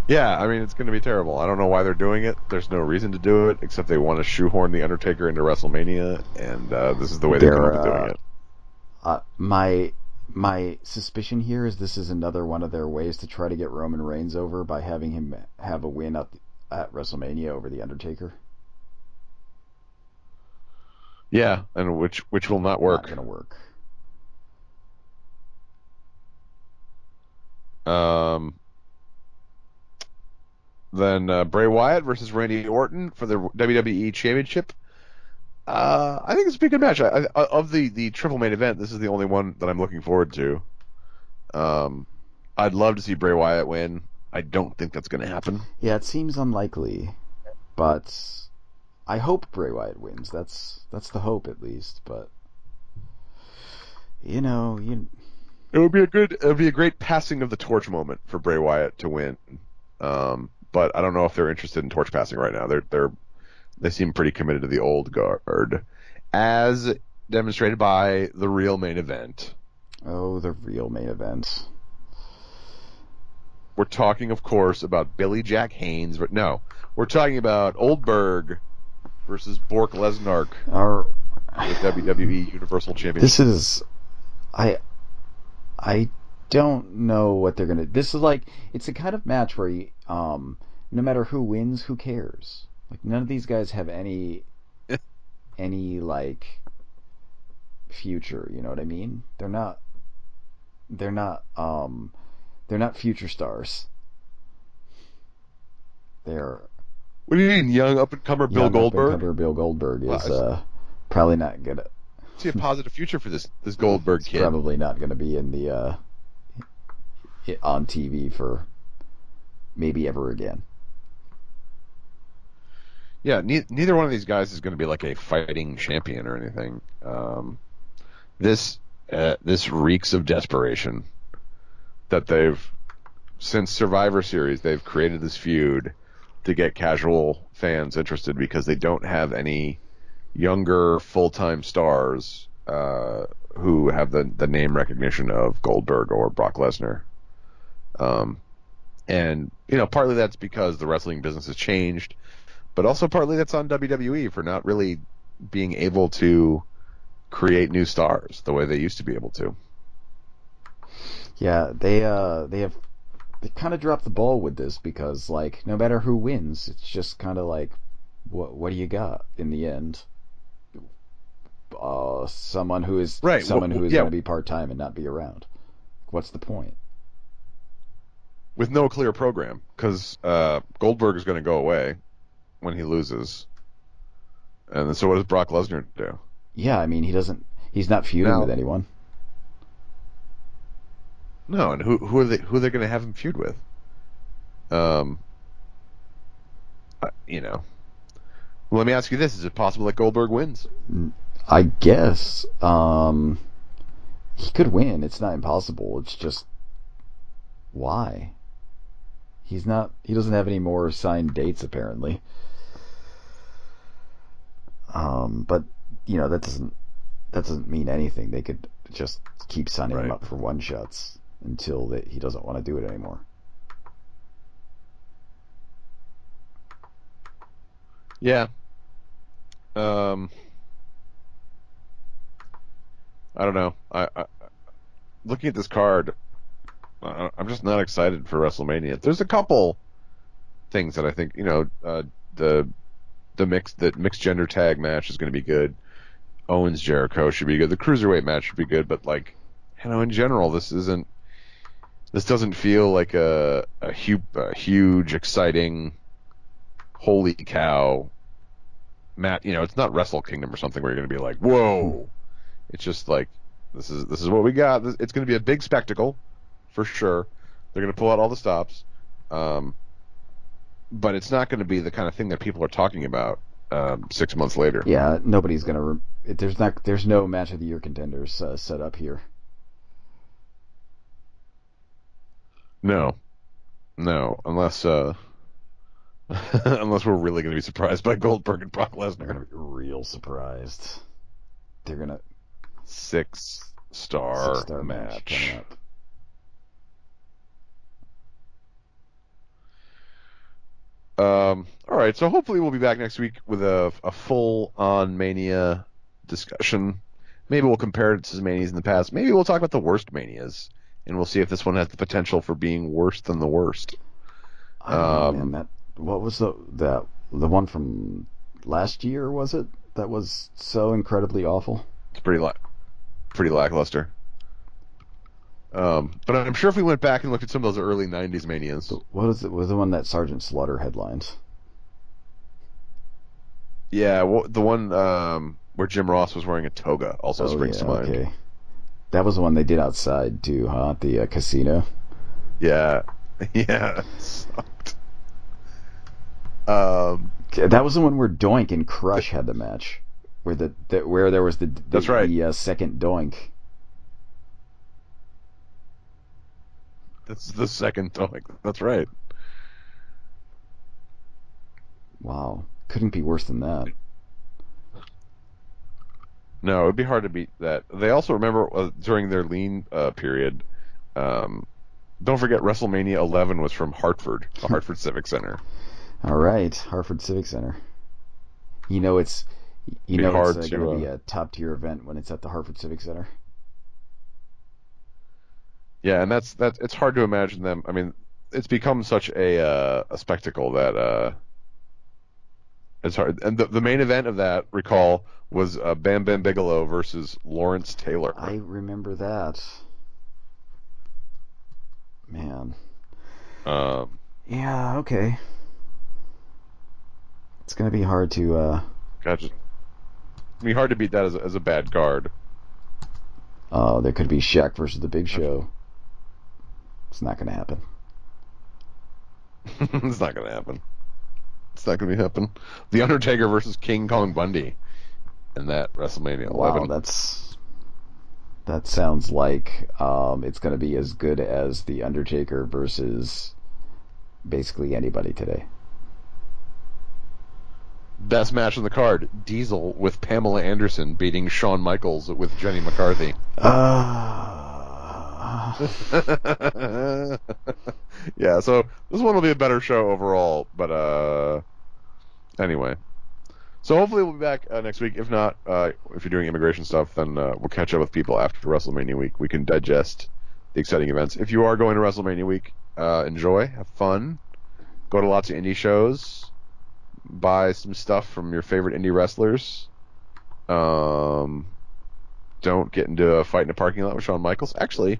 Yeah, I mean, it's going to be terrible. I don't know why they're doing it. There's no reason to do it, except they want to shoehorn The Undertaker into WrestleMania, and this is the way they're going to be doing it. My suspicion here is this is another one of their ways to try to get Roman Reigns over by having him have a win at WrestleMania over The Undertaker. Yeah, and which will not work. Not going to work. Then Bray Wyatt versus Randy Orton for the WWE Championship. I think it's a pretty good match. Of the triple main event, this is the only one that I'm looking forward to. I'd love to see Bray Wyatt win. I don't think that's going to happen. Yeah, it seems unlikely, but I hope Bray Wyatt wins. That's the hope, at least. But it would be a great passing of the torch moment for Bray Wyatt to win. But I don't know if they're interested in torch passing right now. They seem pretty committed to the old guard, as demonstrated by the real main event. Oh, the real main event. We're talking, of course, about Billy Jack Haynes, but no, we're talking about Oldberg versus Brock Lesnar for the WWE Universal Championship. This is, I don't know what they're gonna. This is like, it's the kind of match where no matter who wins, who cares? Like, none of these guys have any like future. You know what I mean? They're not future stars. They're. What do you mean, young up-and-comer Bill Goldberg? Up-and-comer Bill Goldberg is probably not good at. See a positive future for this Goldberg kid. Probably not going to be in the on TV for maybe ever again. Yeah, neither one of these guys is going to be like a fighting champion or anything. This reeks of desperation that they've since Survivor Series, they've created this feud to get casual fans interested because they don't have any younger full-time stars who have the name recognition of Goldberg or Brock Lesnar. And, partly that's because the wrestling business has changed, but also partly that's on WWE for not really being able to create new stars the way they used to be able to. Yeah, they kind of dropped the ball with this because, like, no matter who wins, it's just kind of like, what do you got in the end? Someone who is Right. going Yeah. to be part-time and not be around. What's the point? With no clear program, because Goldberg is going to go away when he loses, and so what does Brock Lesnar do? Yeah, I mean, he's not feuding with anyone. No, and who are they going to have him feud with? Well, let me ask you this: is it possible that Goldberg wins? I guess he could win. It's not impossible. It's just why? He doesn't have any more signed dates apparently. But that doesn't mean anything. They could just keep signing him up for one shots until he doesn't want to do it anymore. Yeah. I don't know. I looking at this card, I'm just not excited for WrestleMania. There's a couple things that I think the mixed gender tag match is going to be good. Owens Jericho should be good. The cruiserweight match should be good, but in general, this doesn't feel like a huge, exciting, holy cow match. It's not Wrestle Kingdom or something where you're going to be like, whoa. It's just like this is what we got. It's going to be a big spectacle, for sure. They're going to pull out all the stops, but it's not going to be the kind of thing that people are talking about 6 months later. Yeah, nobody's going to. There's no match of the year contenders set up here. No, unless unless we're really going to be surprised by Goldberg and Brock Lesnar. They're going to be real surprised. They're going to 6-star match coming up. All right, so hopefully we'll be back next week with a full-on Mania discussion. Maybe we'll compare it to Manias in the past. Maybe we'll talk about the worst Manias, and we'll see if this one has the potential for being worse than the worst. I don't know, man. What was the one from last year? Was it that was so incredibly awful? It's pretty lackluster. But I'm sure if we went back and looked at some of those early '90s Manias, what was it? Was the one that Sergeant Slaughter headlined? Yeah, the one where Jim Ross was wearing a toga also springs to mind. Okay. That was the one they did outside too, huh? At the casino. Yeah, it sucked. That was the one where Doink and Crush had the match, where where there was that's right. The second Doink. That's the second Doink. That's right. Wow, couldn't be worse than that. No, it would be hard to beat that. They also remember during their lean period. Don't forget, WrestleMania 11 was from Hartford, the Hartford Civic Center. All right, Hartford Civic Center. It's going to be a top tier event when it's at the Hartford Civic Center. Yeah, and that's it's hard to imagine them. I mean, it's become such a spectacle that it's hard. And the main event of that, recall, was Bam Bam Bigelow versus Lawrence Taylor. I remember that. Man. Yeah. Okay. It's gonna be hard to. Gotcha. I mean, hard to beat that as a bad card. Oh, there could be Shaq versus the Big Show. It's not gonna happen. It's not gonna happen. It's not gonna happen. The Undertaker versus King Kong Bundy in that WrestleMania 11. Wow, that's That sounds like it's going to be as good as The Undertaker versus basically anybody today. Best match on the card: Diesel with Pamela Anderson beating Shawn Michaels with Jenny McCarthy. Yeah, so this one will be a better show overall, but anyway. So hopefully we'll be back next week. If not, if you're doing immigration stuff, then we'll catch up with people after WrestleMania week. We can digest the exciting events. If you are going to WrestleMania week, enjoy, have fun, go to lots of indie shows, buy some stuff from your favorite indie wrestlers. Don't get into a fight in a parking lot with Shawn Michaels. Actually,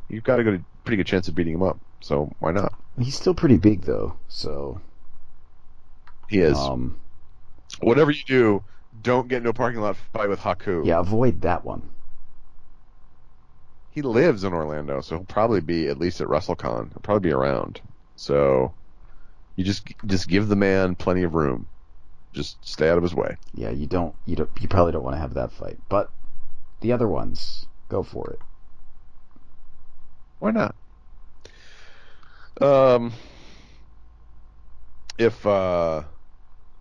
you've got a pretty good chance of beating him up, so why not? He's still pretty big, though, so... He is. Whatever you do, don't get into a parking lot fight with Haku. Yeah, avoid that one. He lives in Orlando, so he'll probably be at least at WrestleCon. He'll probably be around. So you just give the man plenty of room. Just stay out of his way. Yeah, you probably don't want to have that fight. But the other ones, go for it. Why not?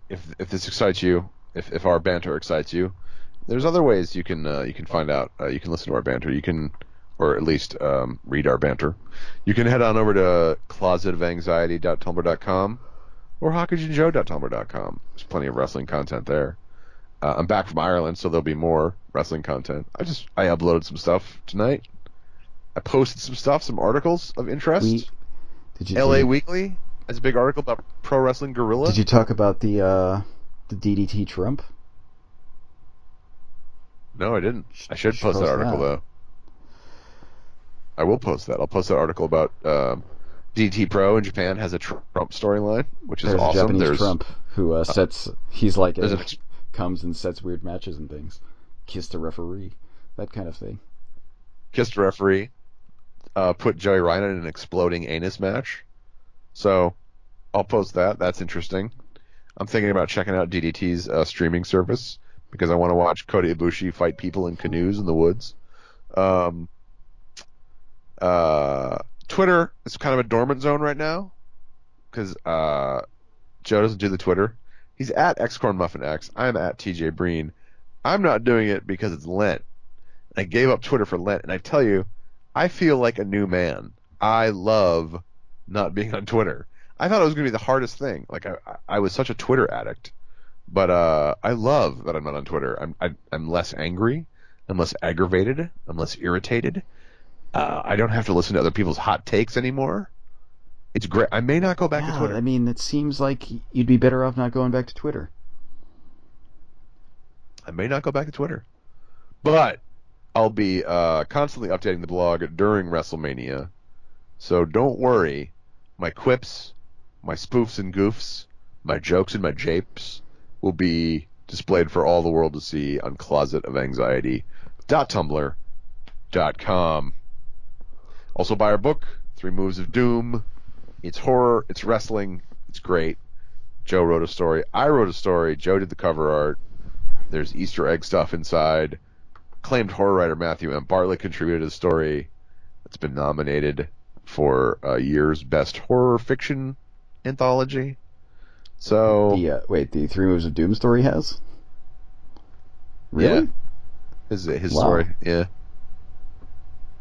If this excites you, if our banter excites you, there's other ways you can find out. You can listen to our banter. You can, or at least read our banter. You can head on over to closetofanxiety.tumblr.com or hockeyandjoe.tumblr.com. There's plenty of wrestling content there. I'm back from Ireland, so there'll be more wrestling content. I uploaded some stuff tonight. I posted some stuff, some articles of interest. LA Weekly has a big article about Pro Wrestling Guerrilla. Did you talk about the DDT Trump? No, I didn't. I should post that article, though. I will post that. I'll post that article about DDT Pro in Japan has a Trump storyline, which is awesome. A Japanese Trump who he's like comes and sets weird matches and things. Kissed a referee, that kind of thing. Kissed a referee. Put Joey Ryan in an exploding anus match. So I'll post that. That's interesting. I'm thinking about checking out DDT's streaming service because I want to watch Kota Ibushi fight people in canoes in the woods. Twitter is kind of a dormant zone right now because Joe doesn't do the Twitter. He's at XCornMuffinX. I'm at TJ Breen. I'm not doing it because it's Lent. I gave up Twitter for Lent, and I tell you, I feel like a new man. I love not being on Twitter. I thought it was going to be the hardest thing. Like I was such a Twitter addict, but I love that I'm not on Twitter. I'm less angry. I'm less aggravated. I'm less irritated. I don't have to listen to other people's hot takes anymore. It's great. I may not go back to Twitter. I mean, it seems like you'd be better off not going back to Twitter. I may not go back to Twitter, but I'll be constantly updating the blog during WrestleMania. So don't worry. My quips, my spoofs and goofs, my jokes and my japes will be displayed for all the world to see on closetofanxiety.tumblr.com. Also buy our book, 3 Moves of Doom. It's horror, it's wrestling, it's great. Joe wrote a story. I wrote a story. Joe did the cover art. There's Easter egg stuff inside. Acclaimed horror writer Matthew M. Bartlett contributed a story that's been nominated for a year's best horror fiction anthology. So the 3 Moves of Doom story has? Really? Yeah. His story, yeah.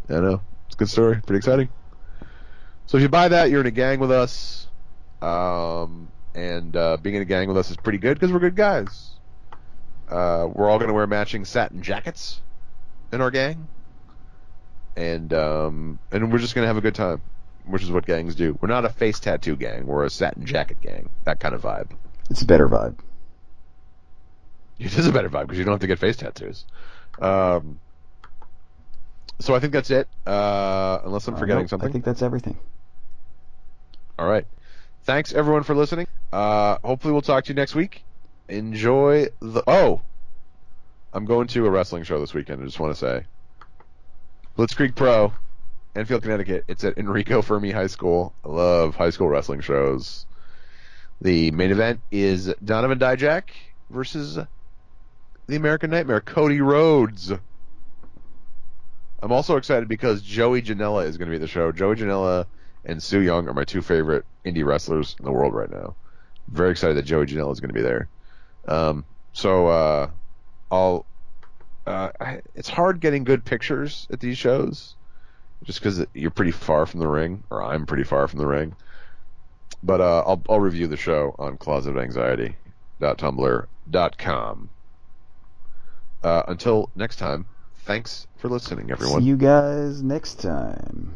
I know. It's a good story. Pretty exciting. So if you buy that, you're in a gang with us. And being in a gang with us is pretty good because we're good guys. We're all going to wear matching satin jackets in our gang. And we're just going to have a good time, which is what gangs do. We're not a face tattoo gang. We're a satin jacket gang. That kind of vibe. It's a better vibe. It is a better vibe because you don't have to get face tattoos. So I think that's it, unless I'm forgetting something. I think that's everything. All right. Thanks, everyone, for listening. Hopefully we'll talk to you next week. Enjoy the... Oh! I'm going to a wrestling show this weekend, I just want to say. Blitzkrieg Pro, Enfield, Connecticut. It's at Enrico Fermi High School. I love high school wrestling shows. The main event is Donovan Dijak versus the American Nightmare, Cody Rhodes. I'm also excited because Joey Janela is going to be at the show. Joey Janela and Su Yung are my two favorite indie wrestlers in the world right now. Very excited that Joey Janela is going to be there. It's hard getting good pictures at these shows, just because you're pretty far from the ring, or I'm pretty far from the ring. But I'll review the show on closetanxiety.tumblr.com. Until next time, thanks for listening, everyone. See you guys next time.